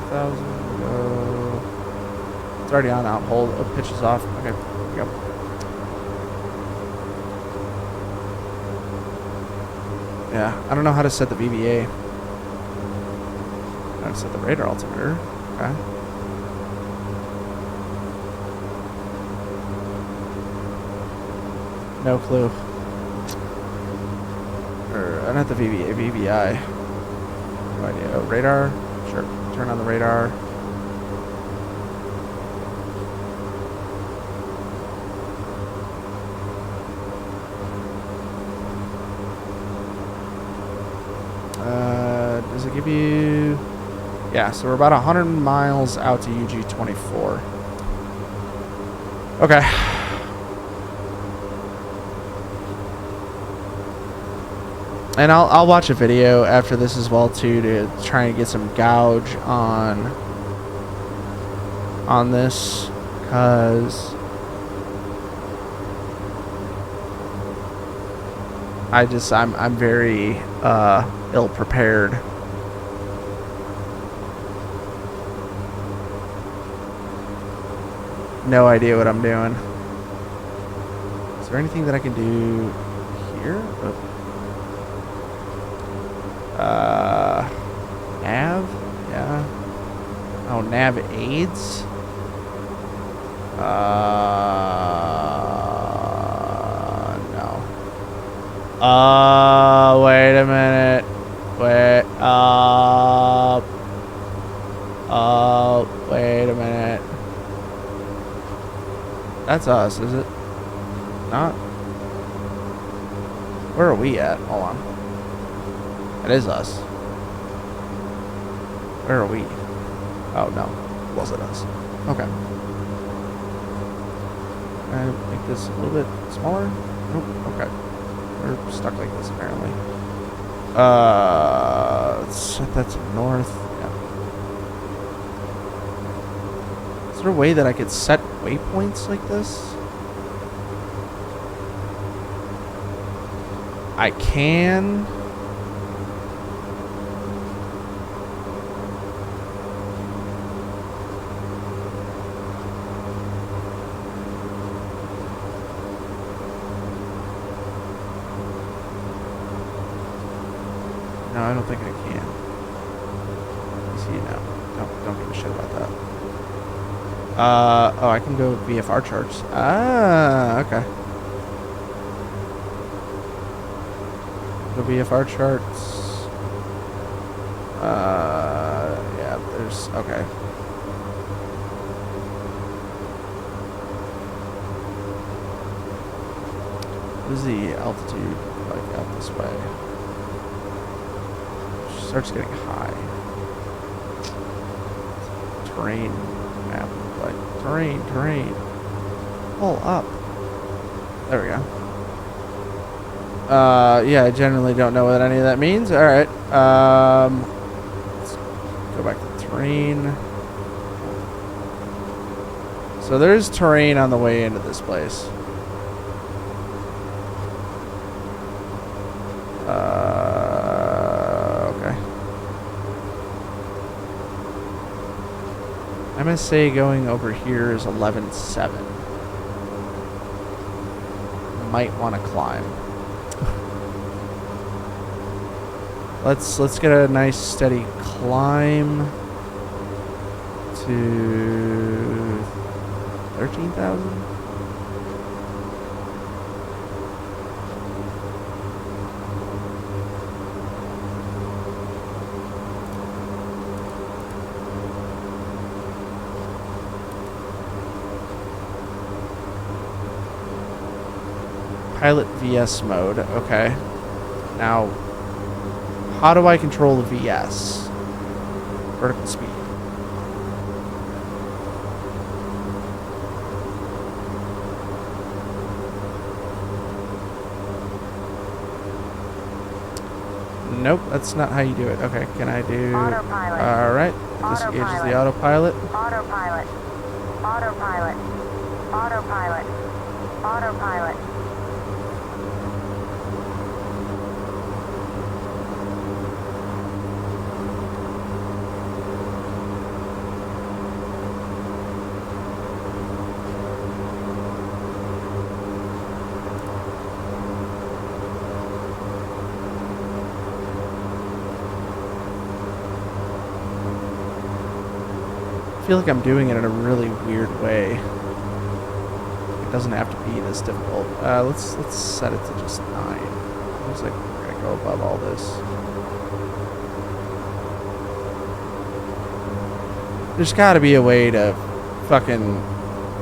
Go. It's already on out. Hold. Oh, pitch is off. Okay. Yep. Yeah. I don't know how to set the VBA. How to set the radar altimeter. Okay. No clue. Or not the VBA. VBI. No idea. Oh, radar. Sure. Turn on the radar. Does it give you... Yeah, so we're about 100 miles out to UG-24. Okay. And I'll watch a video after this as well too to try and get some gauge on this, because I'm very ill prepared. No idea what I'm doing. Is there anything that I can do here? Oh. Nav? Yeah. Oh, nav aids? No. Wait a minute. Wait. Wait a minute. That's us, is it? Not? Where are we at? Hold on. It is us. Where are we? Oh, no. Was it us? Okay. Can I make this a little bit smaller? Nope. Okay. We're stuck like this, apparently. Let's set that to north. Yeah. Is there a way that I could set waypoints like this? I can. No, I don't think I can. You see now. Don't give a shit about that. Oh, I can go VFR charts. Ah, okay. Go VFR charts. Yeah, there's, okay. What is the altitude like out this way? Starts getting high. Terrain map, like terrain. Pull up. There we go. Yeah, I generally don't know what any of that means. All right. Let's go back to terrain. So there's terrain on the way into this place. Okay. MSA going over here is 11.7. Might want to climb. Let's get a nice steady climb to 13,000. Pilot VS mode. Okay. Now, how do I control the VS? Vertical speed. Nope, that's not how you do it. Okay, can I do... Autopilot. Alright, disengages the autopilot. Autopilot. Autopilot. Autopilot. Autopilot. I feel like I'm doing it in a really weird way. It doesn't have to be this difficult. Let's set it to just 9. Looks like we're gonna go above all this. There's got to be a way to fucking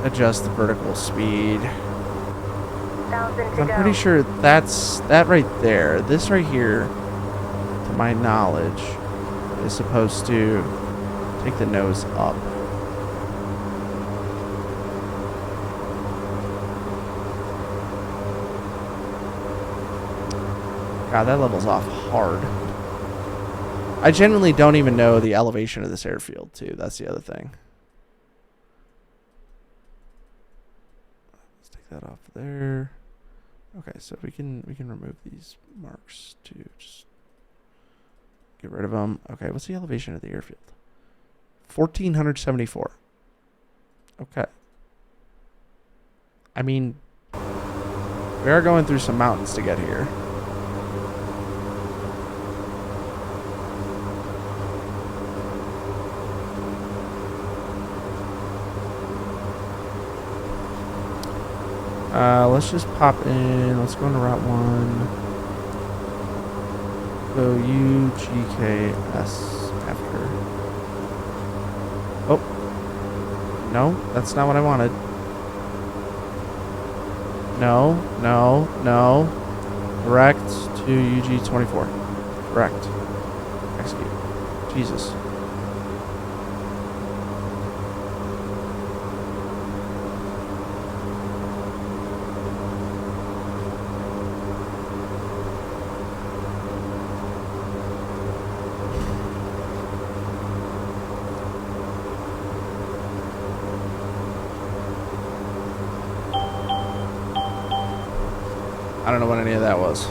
adjust the vertical speed. 1,000 to I'm go. pretty sure that's that right there. This right here, to my knowledge, is supposed to take the nose up. God, that level's off hard. I genuinely don't even know the elevation of this airfield, too. That's the other thing. Let's take that off there. Okay, so we can remove these marks to just get rid of them. Okay, what's the elevation of the airfield? 1,474. Okay. I mean, we are going through some mountains to get here. Let's just pop in. Let's go into Route 1. Go UGKS after. Oh. No, that's not what I wanted. No. Direct to UG24. Direct. Execute. Jesus. I don't know what any of that was.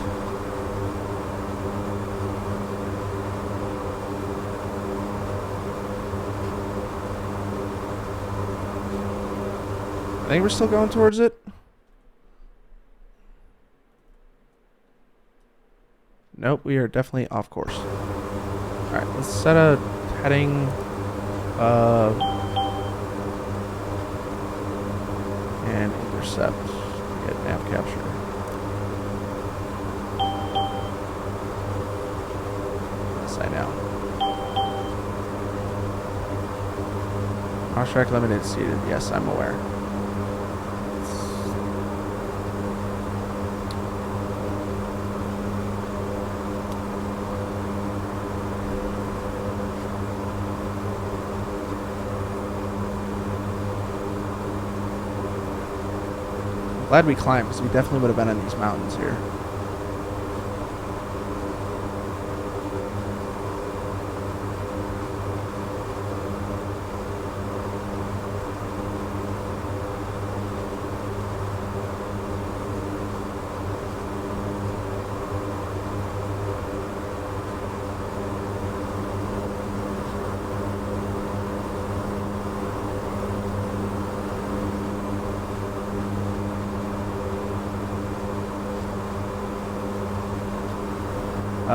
I think we're still going towards it. Nope, we are definitely off course. Alright, let's set a heading. And intercept. Get nav capture. Yes, I know. Off-track limited seated. Yes, I'm aware. Glad we climbed, because we definitely would have been in these mountains here.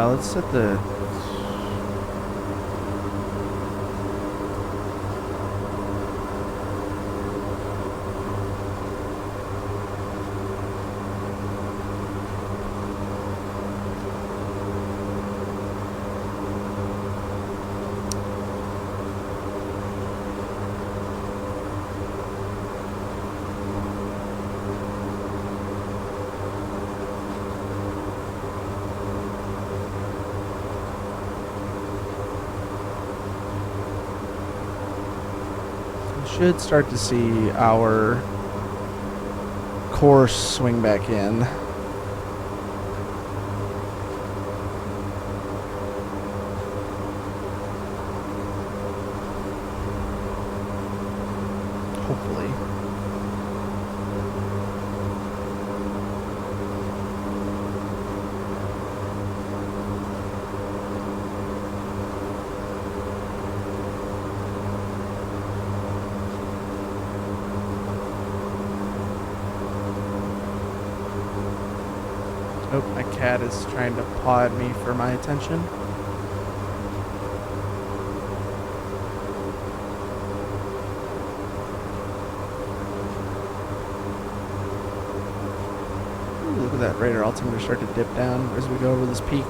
Let's set the... should start to see our course swing back in. Hopefully. Oh, my cat is trying to paw at me for my attention. Ooh, look at that radar altimeter start to dip down as we go over this peak.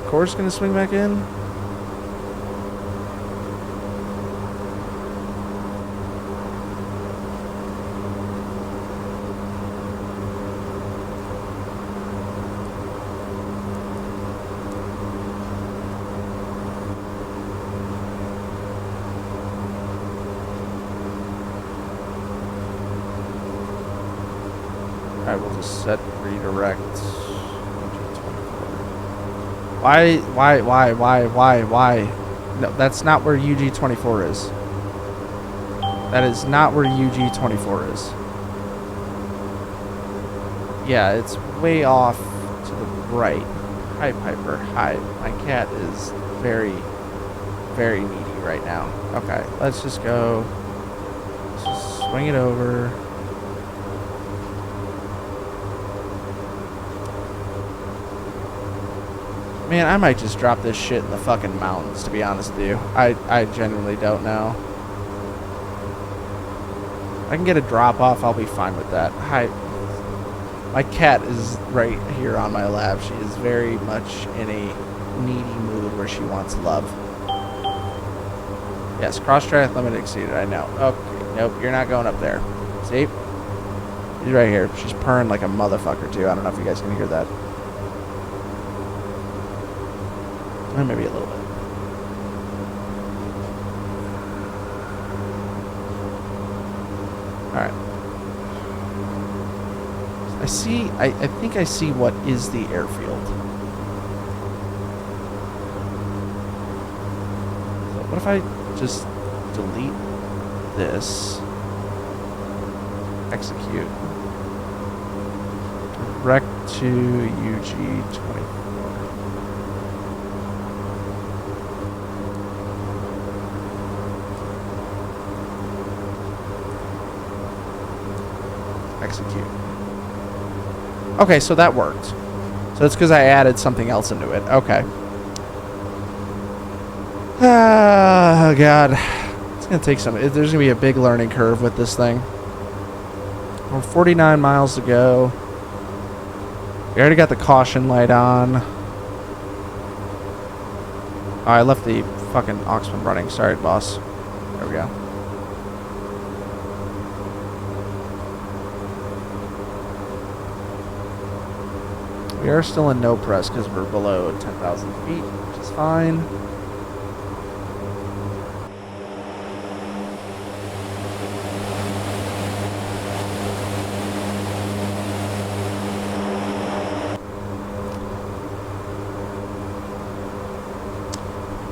Course gonna swing back in. Alright, we'll just set redirect. Why? No, that's not where UG24 is. That is not where UG24 is. Yeah, it's way off to the right. Hi, Piper. Hi. My cat is very, very needy right now. Okay, let's just go. Let's just swing it over. Man, I might just drop this shit in the fucking mountains, to be honest with you. I genuinely don't know. If I can get a drop off, I'll be fine with that. Hi. My cat is right here on my lap. She is very much in a needy mood where she wants love. Yes, cross track limit exceeded, I know. Okay, nope, you're not going up there. See? She's right here. She's purring like a motherfucker, too. I don't know if you guys can hear that. Maybe a little bit. Alright. I think I see what is the airfield. So what if I just delete this, execute, direct to UG24. Execute. Okay, so that worked. So it's because I added something else into it. Okay. Oh, God. It's going to take some... There's going to be a big learning curve with this thing. We're 49 miles to go. We already got the caution light on. Oh, I left the fucking Oxman running. Sorry, boss. There we go. We are still in no press because we're below 10,000 feet, which is fine.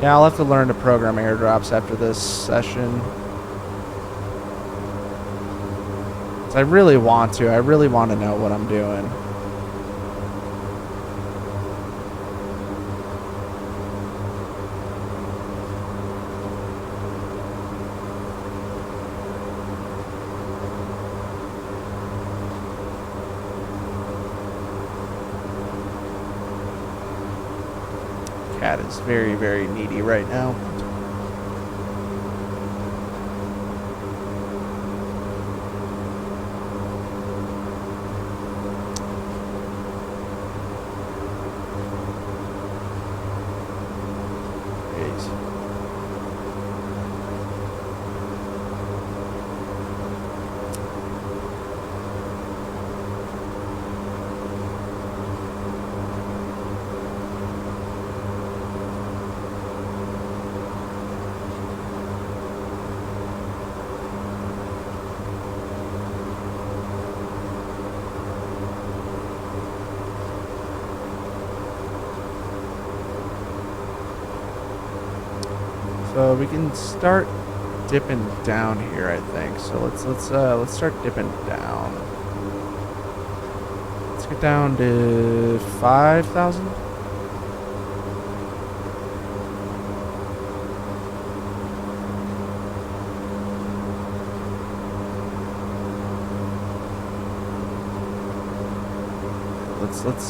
Yeah, I'll have to learn to program airdrops after this session. I really want to. I really want to know what I'm doing. Cat is very, very needy right now. So we can start dipping down here, I think. So let's start dipping down. Let's get down to 5,000. Let's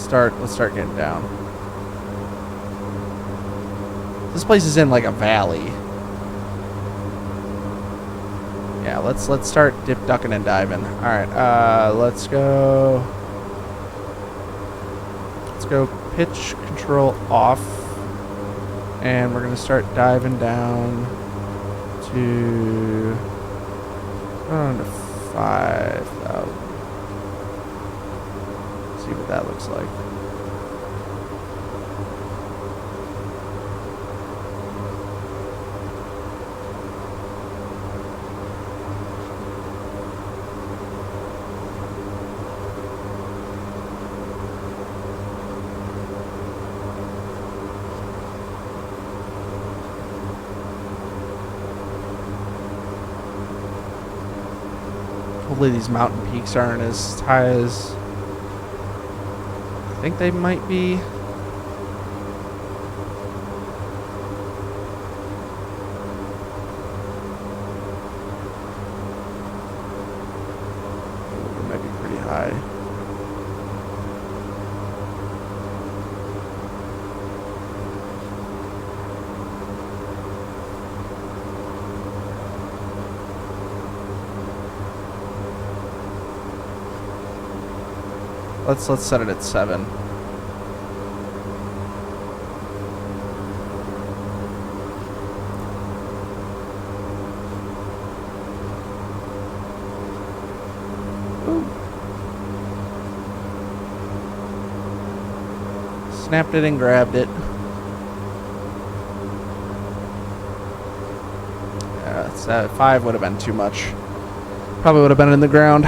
start getting down. This place is in like a valley. Yeah, let's start dip, ducking, and diving. All right, let's go pitch control off, and we're gonna start diving down to 5,000. See what that looks like. Hopefully these mountain peaks aren't as high as I think they might be. They might be pretty high. Let's set it at 7. Ooh. Snapped it and grabbed it. Yeah, it's 5 would have been too much. Probably would have been in the ground.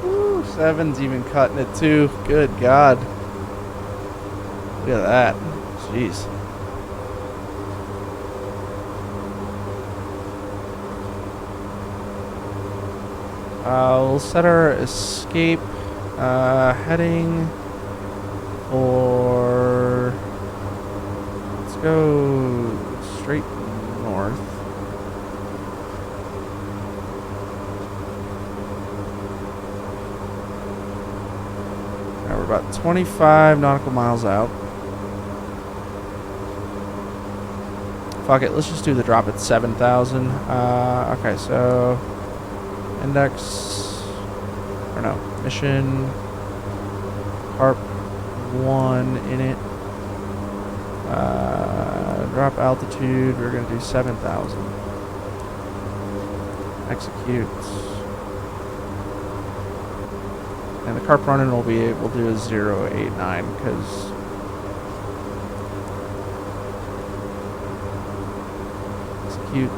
Ooh, 7's even cutting it too. Good God. Look at that. Jeez. We'll set our escape heading for, let's go straight north. Now we're about 25 nautical miles out. Fuck it, let's just do the drop at 7,000. Okay, so index, or no, mission, Harp 1 in it. Drop altitude, we're going to do 7,000. Execute. And the carp running will be able to do a 089 because execute.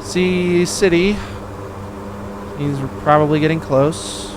See city means we're probably getting close.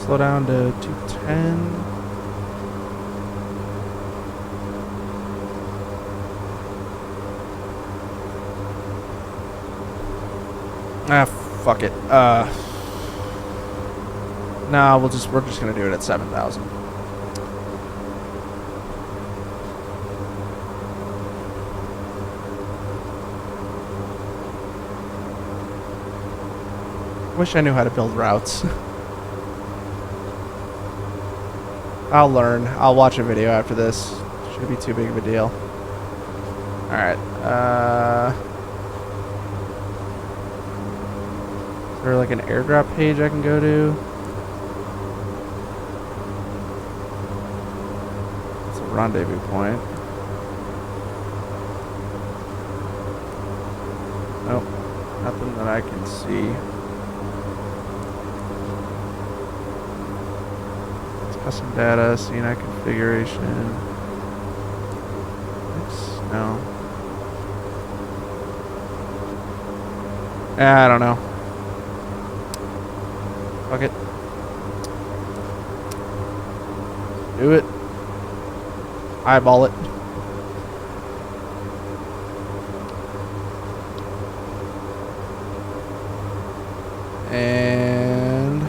Slow down to 210. Ah, fuck it. Nah, we're just gonna do it at 7,000. Wish I knew how to build routes. I'll learn. I'll watch a video after this. Shouldn't be too big of a deal. Alright. Is there like an airdrop page I can go to? It's a rendezvous point. Nope. Nothing that I can see. Custom data, CNI configuration. Oops, no. I don't know. Fuck it. Do it. Eyeball it. And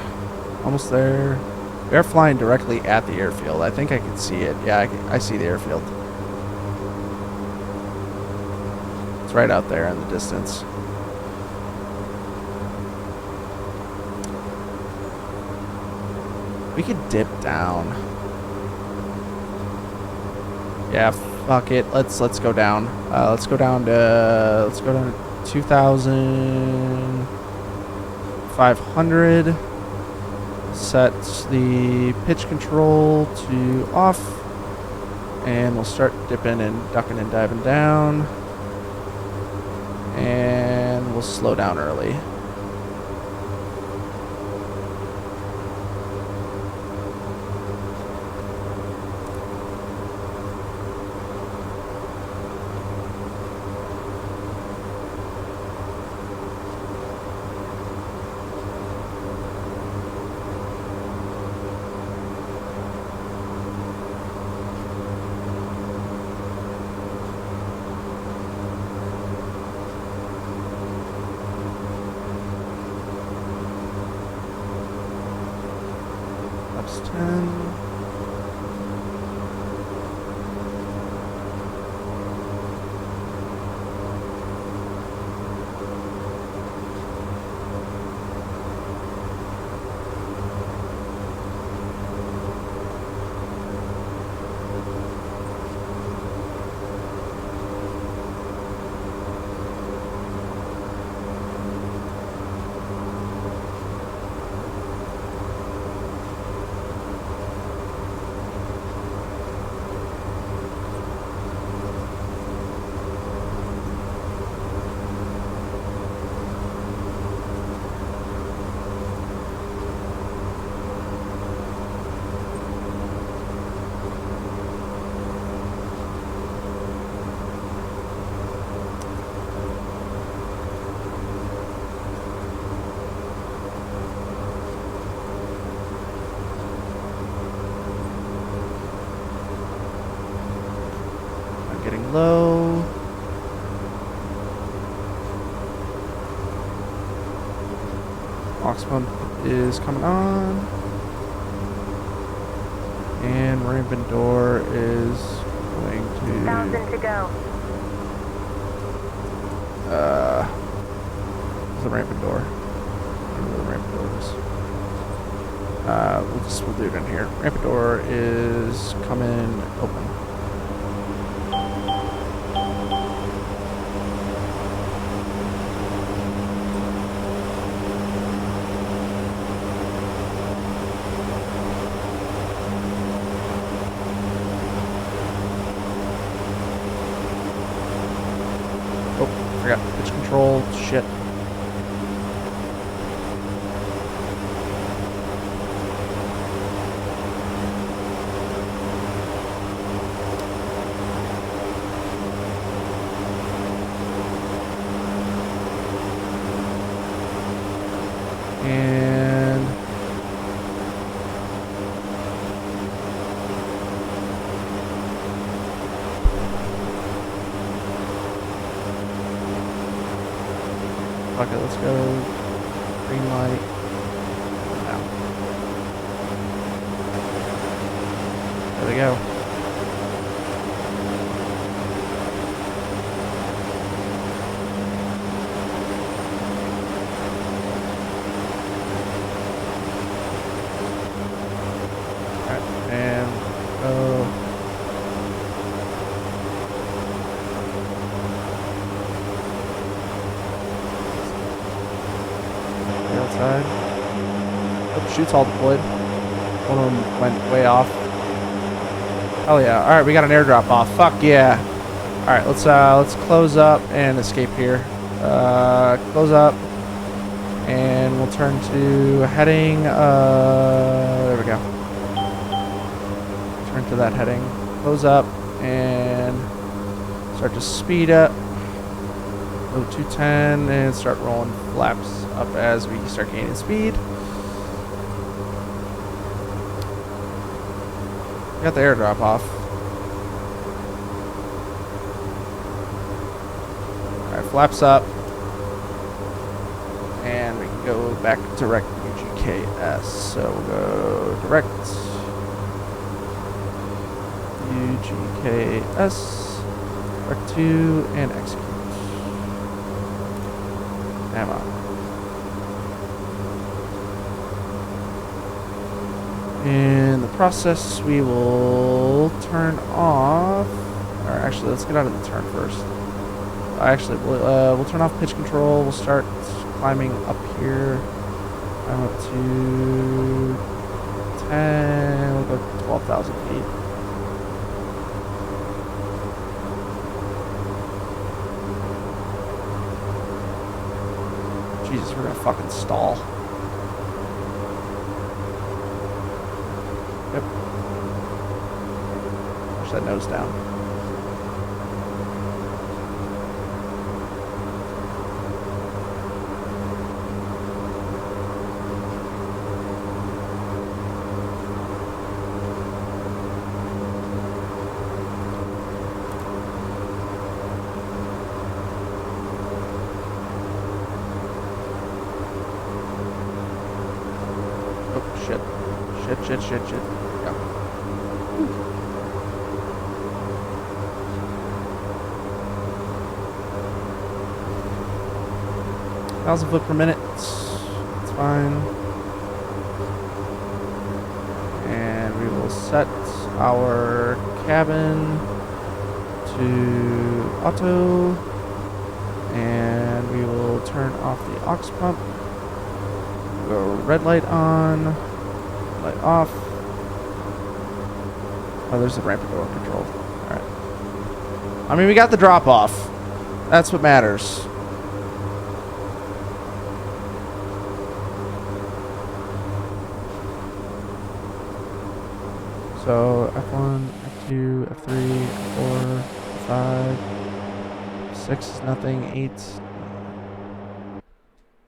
almost there. We are flying directly at the airfield. I think I can see it. Yeah, I see the airfield. It's right out there in the distance. We could dip down. Yeah, fuck it. Let's go down. Let's go down to 2,500. Set the pitch control to off, and we'll start dipping and ducking and diving down, and we'll slow down early. 10. Getting low. Ox pump is coming on. And rampant door is going to... 1,000 to go. Where's the rampant door? I don't know where the rampant door is. We'll do it in here. Rampant door is coming open. Forgot pitch control. Shit. And fuck it, let's go. Green light. Now. There we go. Alright, and outside. Oh, chute's all deployed. One of them went way off. Oh yeah. Alright, we got an airdrop off. Fuck yeah. Alright, let's close up and escape here. Close up. And we'll turn to heading, there we go. Turn to that heading. Close up and start to speed up. Go 210 and start rolling flaps up as we start gaining speed. Got the airdrop off. Alright, flaps up. And we can go back direct UGKS. So we'll go direct UGKS, direct 2, and execute. Ammo. In the process, we will turn off, or actually, let's get out of the turn first. We'll turn off pitch control. We'll start climbing up here. I'm up to 10. We'll go 12,000 feet. Jesus, we're gonna fucking stall. Yep. Push that nose down. Shit. Go. 1,000 foot per minute. It's fine. And we will set our cabin to auto. And we will turn off the aux pump. Go red light on, light off. Oh, there's the ramp door control. Alright. I mean, we got the drop off. That's what matters. So, F1, F2, F3, F4, F5, 6 is nothing, 8.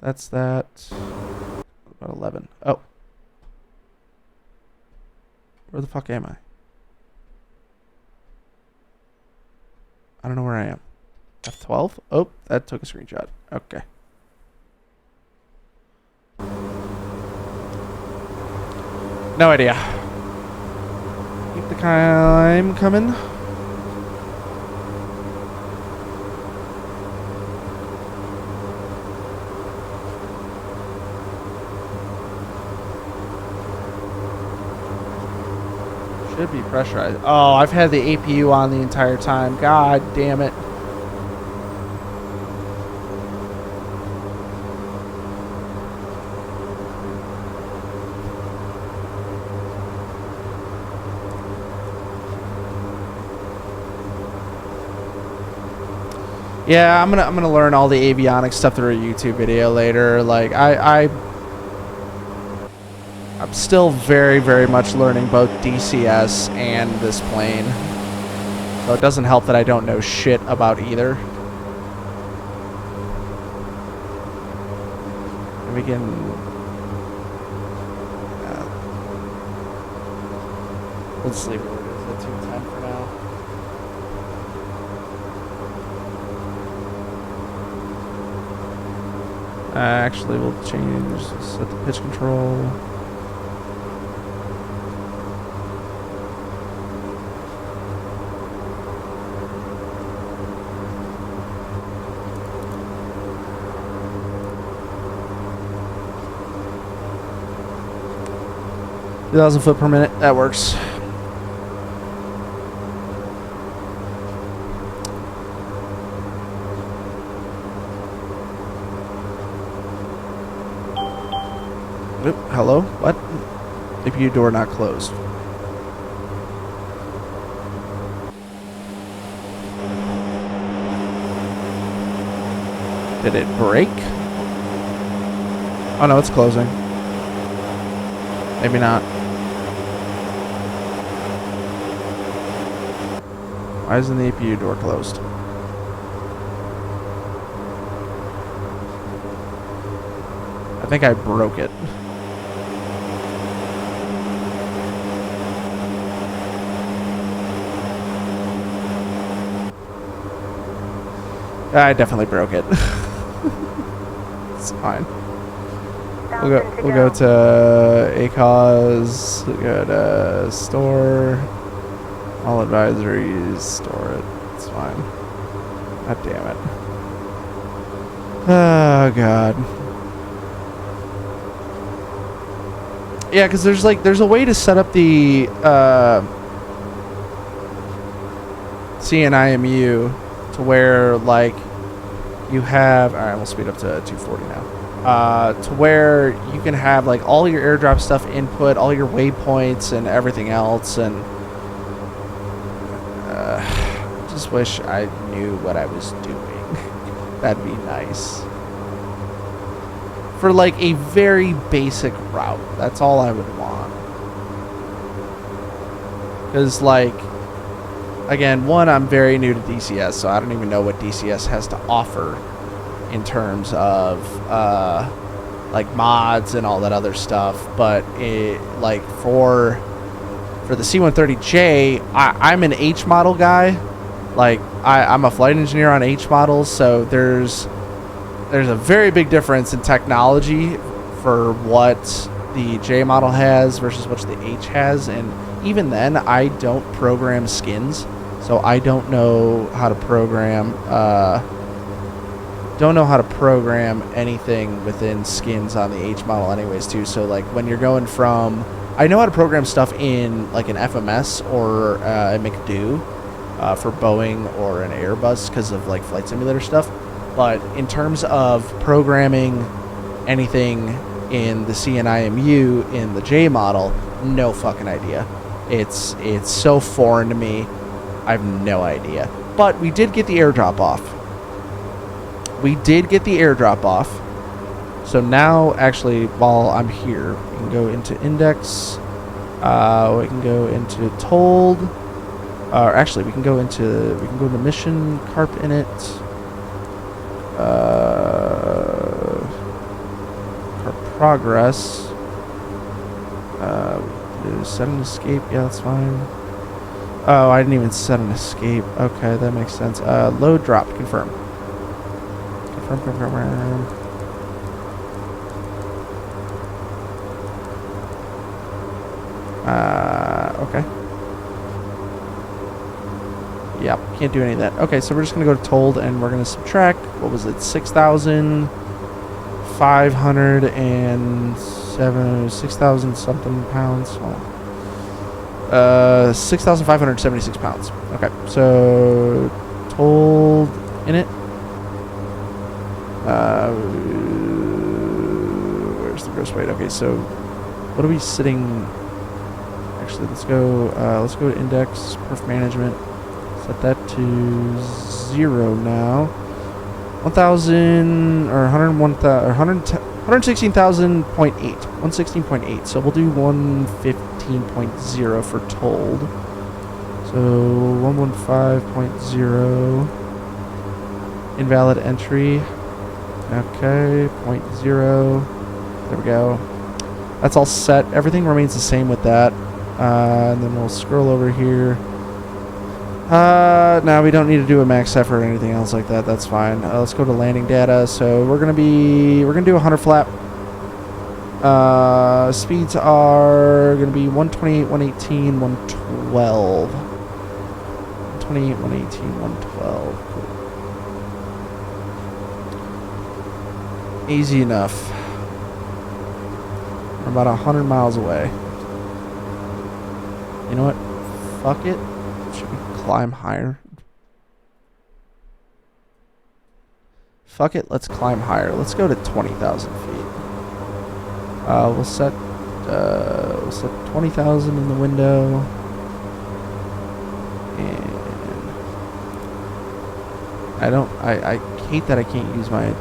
That's that. About 11. Oh. Where the fuck am I? I don't know where I am. F12? Oh, that took a screenshot. Okay. No idea. Keep the climb coming. Should be pressurized. Oh, I've had the APU on the entire time. God damn it. Yeah, I'm gonna learn all the avionics stuff through a YouTube video later. Like I'm still very much learning both DCS and this plane. So it doesn't help that I don't know shit about either. And we can let's leave it where it is at 210 for now. Actually, we'll change, set the pitch control. $1,000 foot per minute, that works. Oop, hello? What? APU door not closed. Did it break? Oh no, it's closing. Maybe not. Why isn't the APU door closed? I think I broke it. I definitely broke it. It's fine. We'll go to ACOS, we'll go to store, all advisories, store it. It's fine. God damn it. Oh god. Yeah, because there's a way to set up the CNIMU to where like you have, all right, we'll speed up to 240 now. To where you can have like all your airdrop stuff input, all your waypoints and everything else, and just wish I knew what I was doing. That'd be nice. For like a very basic route, that's all I would want. Because like, again, one, I'm very new to DCS, so I don't even know what DCS has to offer in terms of like mods and all that other stuff. But like for the C-130J, I'm an H model guy. Like I'm a flight engineer on H models, so there's a very big difference in technology for what the J model has versus what the H has, and even then, I don't program skins, so I don't know how to program. Don't know how to program anything within skins on the H model, anyways. Too. So like when you're going from, I know how to program stuff in like an FMS or a McDo for Boeing or an Airbus because of like flight simulator stuff. But in terms of programming anything in the CNIMU in the J model, no fucking idea. It's so foreign to me. I have no idea. But we did get the airdrop off. So now, actually, while I'm here, we can go into index. We can go into told. Actually, we can go into mission carp init. Carp progress. Set an escape. Yeah, that's fine. Oh, I didn't even set an escape. Okay, that makes sense. Load drop. Confirm. Confirm. Okay. Yep, can't do any of that. Okay, so we're just going to go to told, and we're going to subtract, what was it, 6,000 something pounds. 6,576 pounds. Okay, so told in it. Where's the gross weight? Okay, so what are we sitting? Actually, let's go to index, perf management. Set that to 0 now. 1,000 or 116,000.8. 116.8. So we'll do 115.0 for told. So 115.0. Invalid entry. Okay, 0.0. There we go. That's all set. Everything remains the same with that. And then we'll scroll over here. Now we don't need to do a max effort or anything else like that. That's fine. Let's go to landing data. So we're gonna do 100 flap. Speeds are gonna be 128, 118, 112. 128, 118, 112. Cool. Easy enough. We're about 100 miles away. You know what? Fuck it. Should we climb higher? Fuck it. Let's climb higher. Let's go to 20,000 feet. We'll set 20,000 in the window. And I hate that I can't use my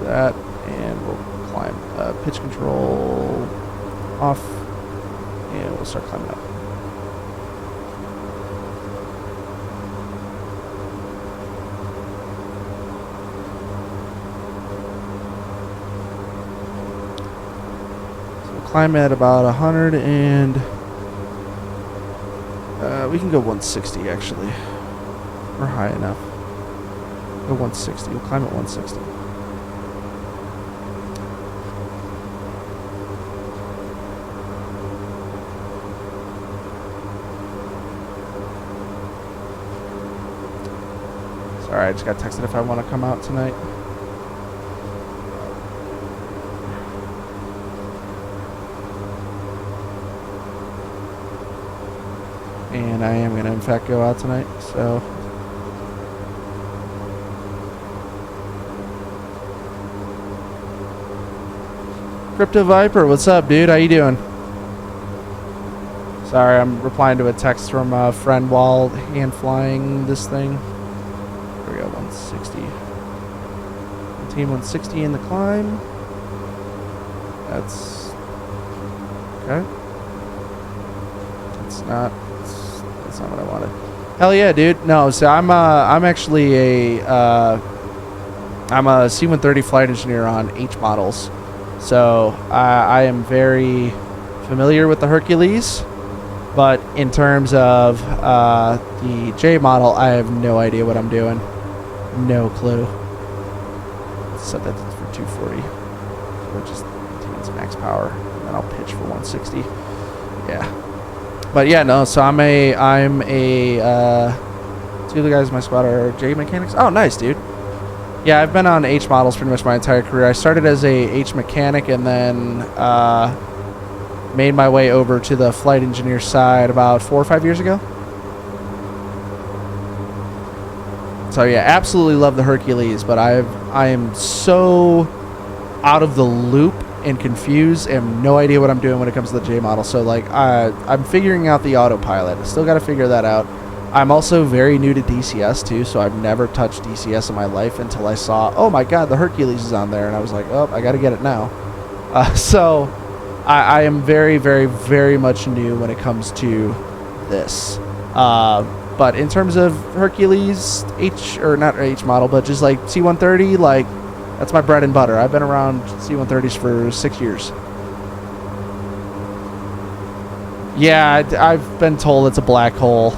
that, and we'll climb pitch control off, and we'll start climbing up. So we'll climb at about 100, and we can go 160 actually. We're high enough. Go 160. We'll climb at 160. Sorry, I just got texted if I want to come out tonight. And I am going to, in fact, go out tonight, so... Crypto Viper, what's up, dude? How you doing? Sorry, I'm replying to a text from a friend while hand flying this thing. 160. Team 160 in the climb. That's okay. That's not what I wanted. Hell yeah, dude. No, so I'm actually I'm a C-130 flight engineer on H models. So I am very familiar with the Hercules, but in terms of the J model, I have no idea what I'm doing. No clue. Let's set that for 240. Or just maintains max power. And then I'll pitch for 160. Yeah. But yeah, no, so I'm a two of the guys in my squad are J mechanics. Oh, nice, dude. Yeah, I've been on H models pretty much my entire career. I started as a H mechanic and then made my way over to the flight engineer side about 4 or 5 years ago. So yeah, absolutely love the Hercules, but I am so out of the loop and confused and have no idea what I'm doing when it comes to the J model. So like I'm figuring out the autopilot. I still got to figure that out. I'm also very new to DCS too, so I've never touched DCS in my life until I saw, oh my god, the Hercules is on there, and I was like, oh, I got to get it now. So I am very, very, very much new when it comes to this. But in terms of Hercules H, or not H model, but just like C-130, like that's my bread and butter. I've been around C-130s for 6 years. Yeah, I've been told it's a black hole.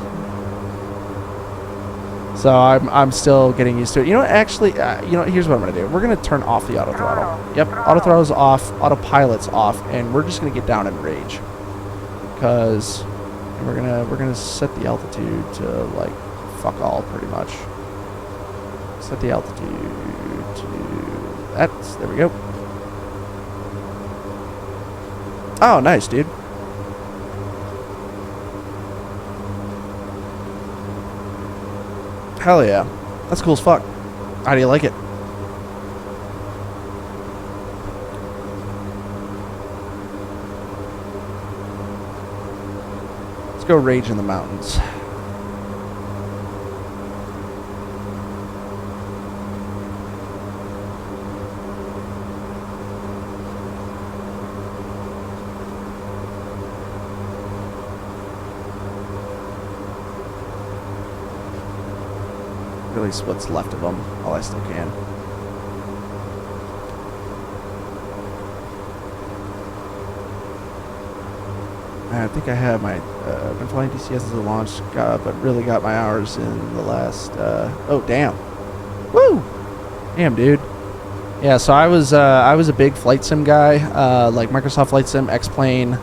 So I'm still getting used to it. You know what, actually, here's what I'm going to do. We're going to turn off the auto throttle. Yep, auto throttle's off, autopilot's off, and we're just going to get down in rage. Because we're gonna set the altitude to, like, fuck all, pretty much. Set the altitude to that. There we go. Oh, nice, dude. Hell yeah. That's cool as fuck. How do you like it? Let's go rage in the mountains. At least what's left of them, while I still can. I think I have my, I've been flying DCS as a launch, but really got my hours in the last, oh damn. Woo! Damn, dude. Yeah, so I was a big flight sim guy, like Microsoft Flight Sim, X-Plane,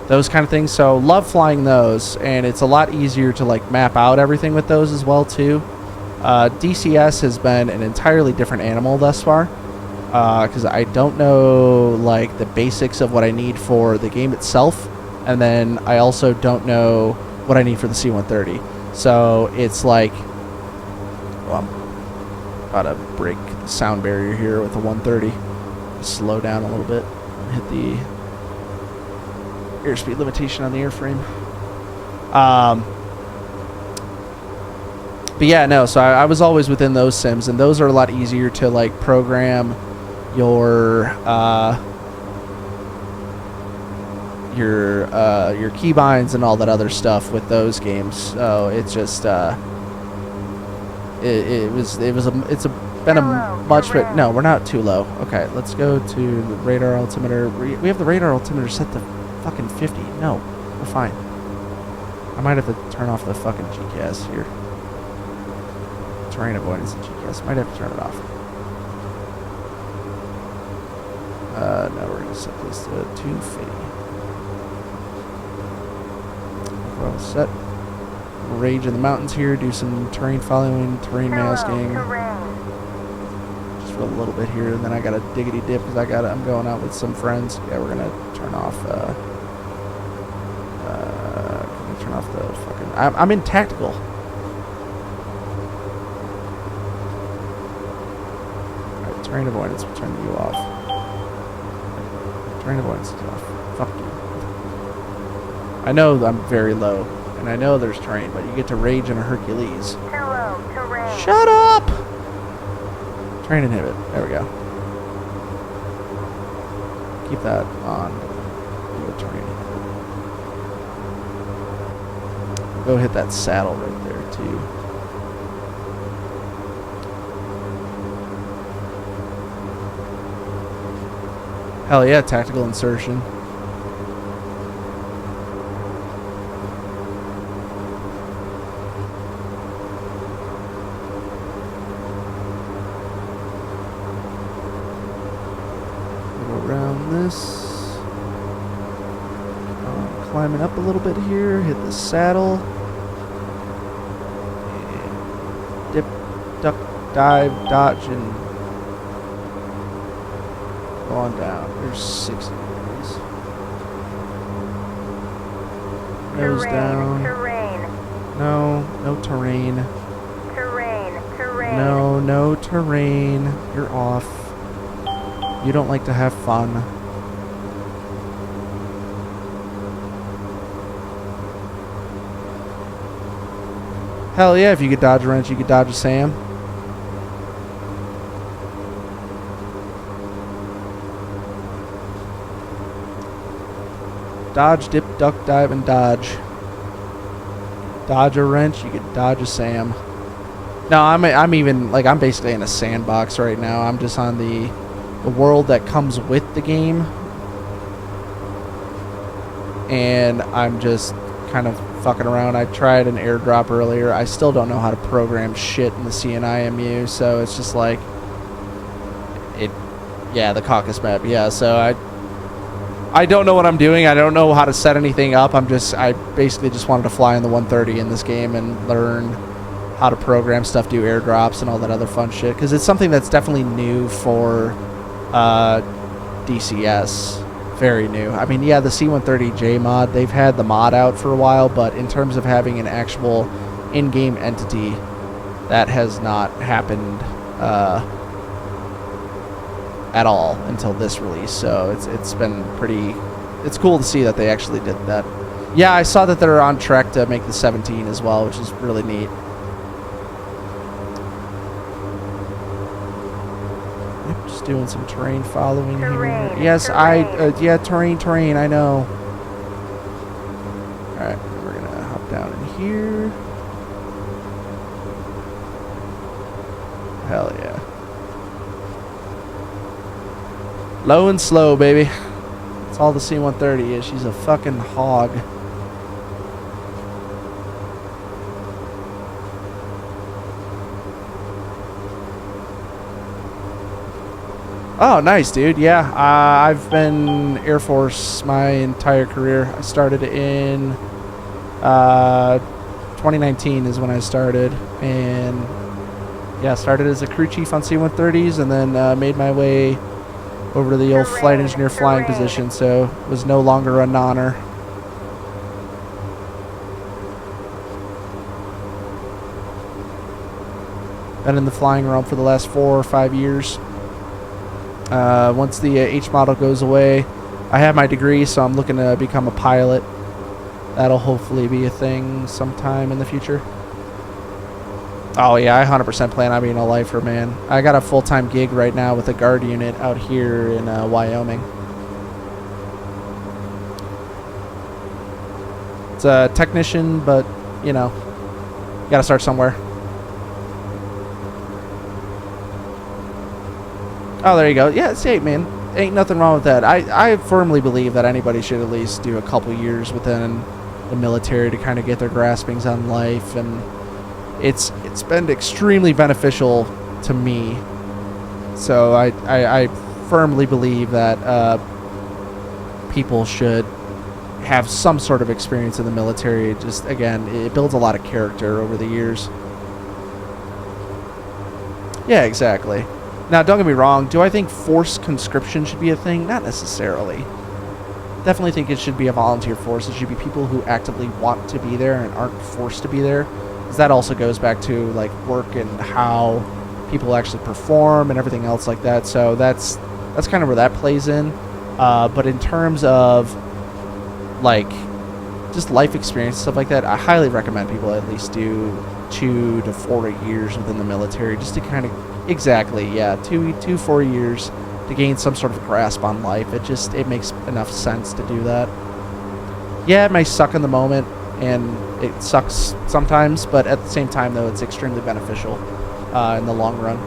those kind of things. So love flying those, and it's a lot easier to like map out everything with those as well too. DCS has been an entirely different animal thus far, because I don't know like the basics of what I need for the game itself, and then I also don't know what I need for the C-130. So it's like, well, I'm about to break the sound barrier here with the 130. Slow down a little bit, hit the airspeed limitation on the airframe. But yeah, no, so I was always within those sims, and those are a lot easier to like program your keybinds and all that other stuff with those games. So it's just been a much, but no, we're not too low. Okay, let's go to the radar altimeter. We have the radar altimeter set to fucking 50. No, we're fine. I might have to turn off the fucking GCAS here. Terrain avoidance and GCAS. Might have to turn it off. No, we're gonna set this to 250. Well set. Rage in the mountains here. Do some terrain following, terrain masking. Just for a little bit here, and then I got a diggity dip because I'm going out with some friends. Yeah, we're gonna turn off. Turn off the fucking. I'm in tactical. Terrain avoidance will turn you off. Terrain avoidance is off. Fuck you. I know I'm very low, and I know there's terrain, but you get to rage in a Hercules. Too low, terrain. Shut up! Terrain inhibit. There we go. Keep that on. Do a terrain inhibit. Go hit that saddle right there, too. Hell yeah, tactical insertion. We'll go this. Climbing up a little bit here. Hit the saddle. And dip, duck, dive, dodge, and go on down. There's 60 degrees. Nose down. Terrain. No, no terrain. Terrain. No terrain. You're off. You don't like to have fun. Hell yeah, if you could dodge a wrench, you could dodge a Sam. Dodge, dip, duck, dive, and dodge. Dodge a wrench, you could dodge a Sam. No, I'm even, like, I'm basically in a sandbox right now. I'm just on the world that comes with the game. And I'm just kind of fucking around. I tried an airdrop earlier. I still don't know how to program shit in the CNIMU, so it's just like yeah, the caucus map. Yeah, so I don't know what I'm doing. I don't know how to set anything up. I basically just wanted to fly in the 130 in this game and learn how to program stuff, do airdrops and all that other fun shit, because it's something that's definitely new for DCS. Very new. I mean, yeah, the C-130J mod, they've had the mod out for a while, but in terms of having an actual in-game entity, that has not happened at all until this release. So it's been pretty... It's cool to see that they actually did that. Yeah, I saw that they're on track to make the 17 as well, which is really neat. Just doing some terrain following here. Yes, yeah, terrain, I know. Alright, we're gonna hop down in here. Hell yeah. Low and slow, baby. That's all the C-130 is. She's a fucking hog. Oh, nice, dude. Yeah, I've been Air Force my entire career. I started in 2019 is when I started, and yeah, started as a crew chief on C-130s, and then made my way over to the old flight engineer flying position, so it was no longer a nonner. Been in the flying realm for the last 4 or 5 years. Once the H model goes away, I have my degree, so I'm looking to become a pilot. That'll hopefully be a thing sometime in the future. Oh yeah, I 100% plan on being a lifer, man. I got a full-time gig right now with a guard unit out here in Wyoming. It's a technician, but, you know, gotta start somewhere. Oh, there you go. Yeah, it's 8, man. Ain't nothing wrong with that. I firmly believe that anybody should at least do a couple years within the military to kind of get their graspings on life, and it's been extremely beneficial to me. So I firmly believe that people should have some sort of experience in the military. Just, again, it builds a lot of character over the years. Yeah, exactly. Now, don't get me wrong. Do I think forced conscription should be a thing? Not necessarily. Definitely think it should be a volunteer force. It should be people who actively want to be there and aren't forced to be there. Because that also goes back to, like, work and how people actually perform and everything else like that. So that's kind of where that plays in. But in terms of, like, just life experience, stuff like that, I highly recommend people at least do 2 to 4 years within the military just to kind of... Exactly, yeah, 4 years to gain some sort of grasp on life. It makes enough sense to do that. Yeah, it may suck in the moment, and it sucks sometimes, but at the same time, though, it's extremely beneficial in the long run.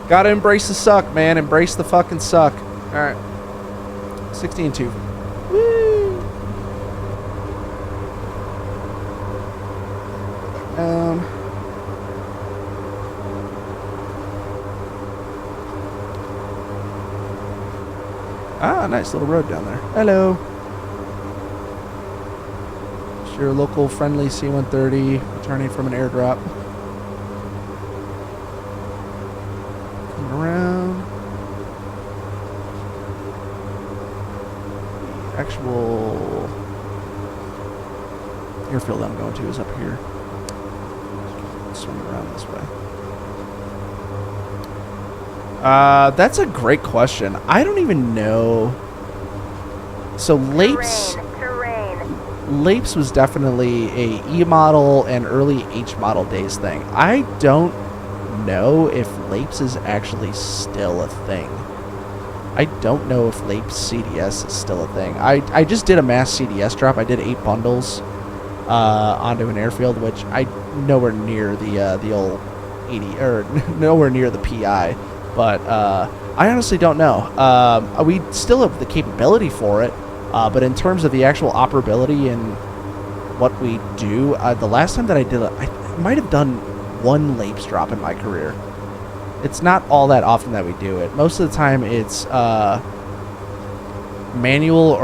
Gotta embrace the suck, man. Embrace the fucking suck. Alright. 16-2. Woo! Ah, nice little road down there. Hello. It's your local friendly C-130 returning from an airdrop. Coming around. The actual airfield I'm going to is up here. Swing around this way. That's a great question. I don't even know. So Lapes was definitely a E model and early H model days thing. I don't know if Lapes is actually still a thing. I don't know if Lapes CDS is still a thing. I just did a mass CDS drop. I did 8 bundles onto an airfield, which I nowhere near the old 80 or nowhere near the PI. But I honestly don't know. We still have the capability for it, but in terms of the actual operability and what we do, the last time that I did it, I might have done 1 Lapes drop in my career. It's not all that often that we do it. Most of the time it's manual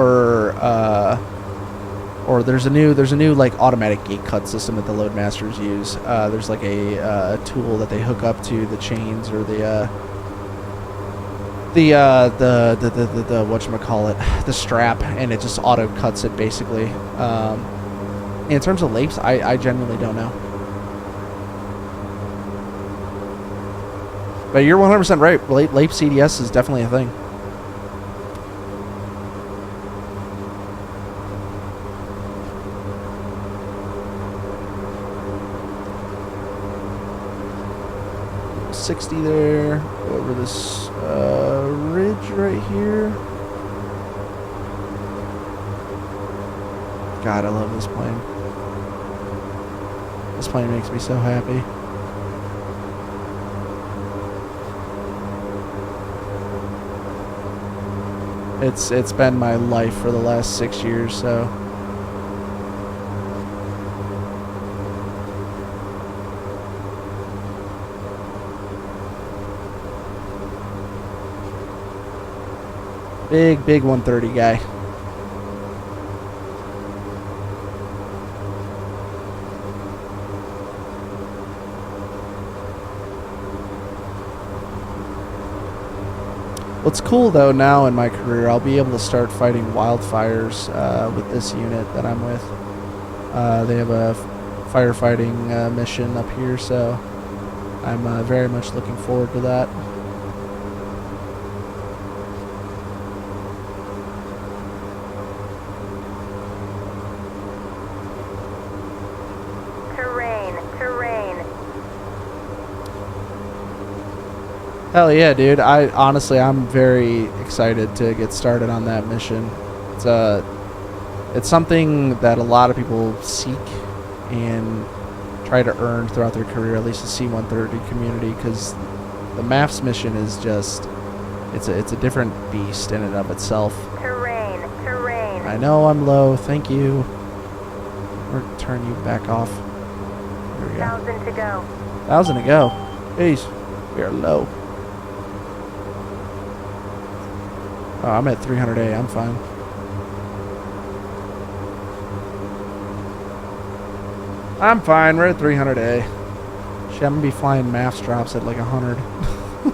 or there's a new like automatic gate cut system that the Loadmasters use. There's like a tool that they hook up to the chains or the whatchamacallit, the strap, and it just auto cuts it basically. In terms of Lapes, I genuinely don't know. But you're 100% right. Lape CDS is definitely a thing. .60 there. Go over this ridge right here. God, I love this plane. This plane makes me so happy. It's been my life for the last 6 years, so. Big 130 guy. What's cool though now in my career, I'll be able to start fighting wildfires with this unit that I'm with. They have a firefighting mission up here, so I'm very much looking forward to that. Hell yeah, dude. I'm very excited to get started on that mission. It's something that a lot of people seek and try to earn throughout their career, at least the C-130 community, because the MAFS mission is just, it's a different beast in and of itself. Terrain. I know I'm low, thank you. Or turn you back off. There we go. 1,000 to go. 1,000 to go. Jeez, we are low. Oh, I'm at 300A. I'm fine. I'm fine. We're at 300A. Shit, I'm gonna be flying MAFS drops at like 100.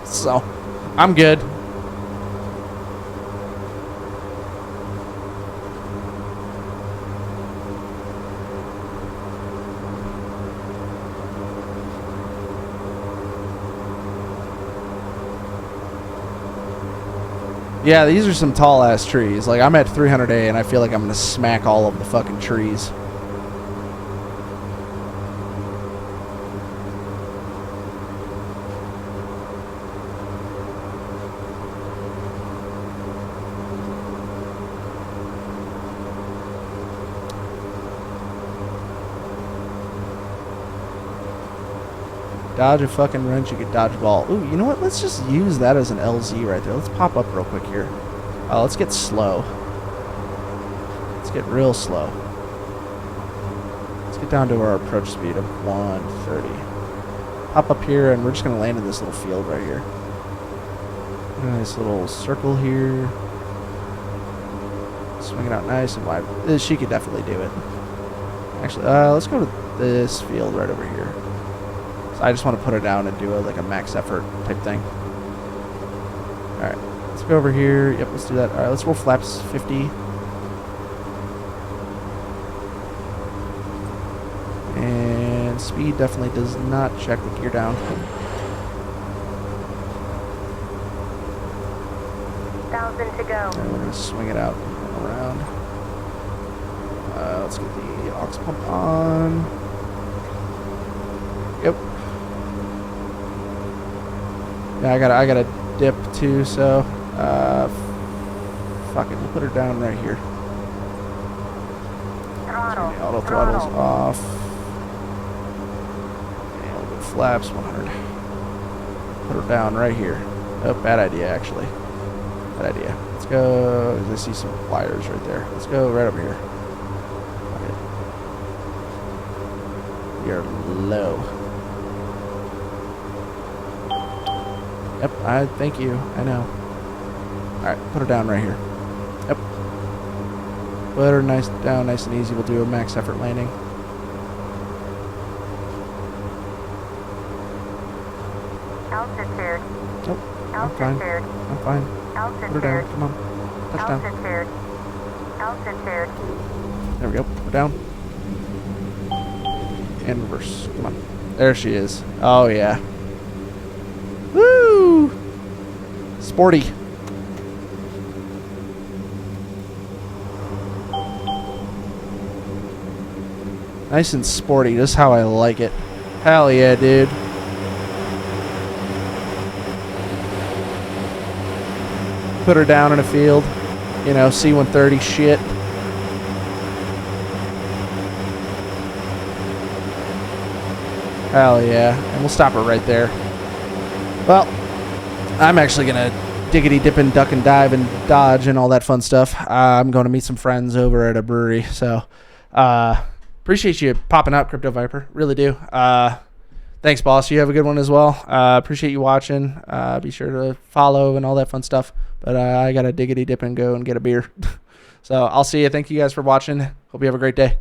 So, I'm good. Yeah, these are some tall ass trees. Like, I'm at 300A and I feel like I'm gonna smack all of the fucking trees. Dodge a fucking wrench, you get dodge a ball. Ooh, you know what? Let's just use that as an LZ right there. Let's pop up real quick here. Let's get slow. Let's get real slow. Let's get down to our approach speed of 130. Hop up here, and we're just going to land in this little field right here. Nice little circle here. Swing it out nice and wide. She could definitely do it. Actually, let's go to this field right over here. So I just want to put her down and do like a max effort type thing. All right, let's go over here. Yep, let's do that. All right, let's roll flaps 50. And speed definitely does not check the gear down. 1,000 to go. And we're gonna swing it out and around. Let's get the aux pump on. Yep. Yeah, I gotta dip too, so fuck it, we'll put her down right here. Throttle. The auto throttle's off. And a little bit flaps, 100. Put her down right here. Oh, bad idea actually. Bad idea. Let's go. I see some wires right there. Let's go right over here. Okay. We are low. Yep. Thank you. I know. All right. Put her down right here. Yep. Put her down nice and easy. We'll do a max effort landing. Altitude. Nope. I'm fine. Altitude. I'm fine. Put her down. Come on. Touchdown. Altitude. Altitude. There we go. Put her down. And reverse. Come on. There she is. Oh, yeah. Woo! Sporty. Nice and sporty. Just how I like it. Hell yeah, dude. Put her down in a field. You know, C-130 shit. Hell yeah. And we'll stop her right there. Well, I'm actually going to diggity dip and duck and dive and dodge and all that fun stuff. I'm going to meet some friends over at a brewery. So, appreciate you popping out, Crypto Viper. Really do. Thanks, boss. You have a good one as well. Appreciate you watching. Be sure to follow and all that fun stuff. But I got to diggity dip and go and get a beer. So I'll see you. Thank you guys for watching. Hope you have a great day.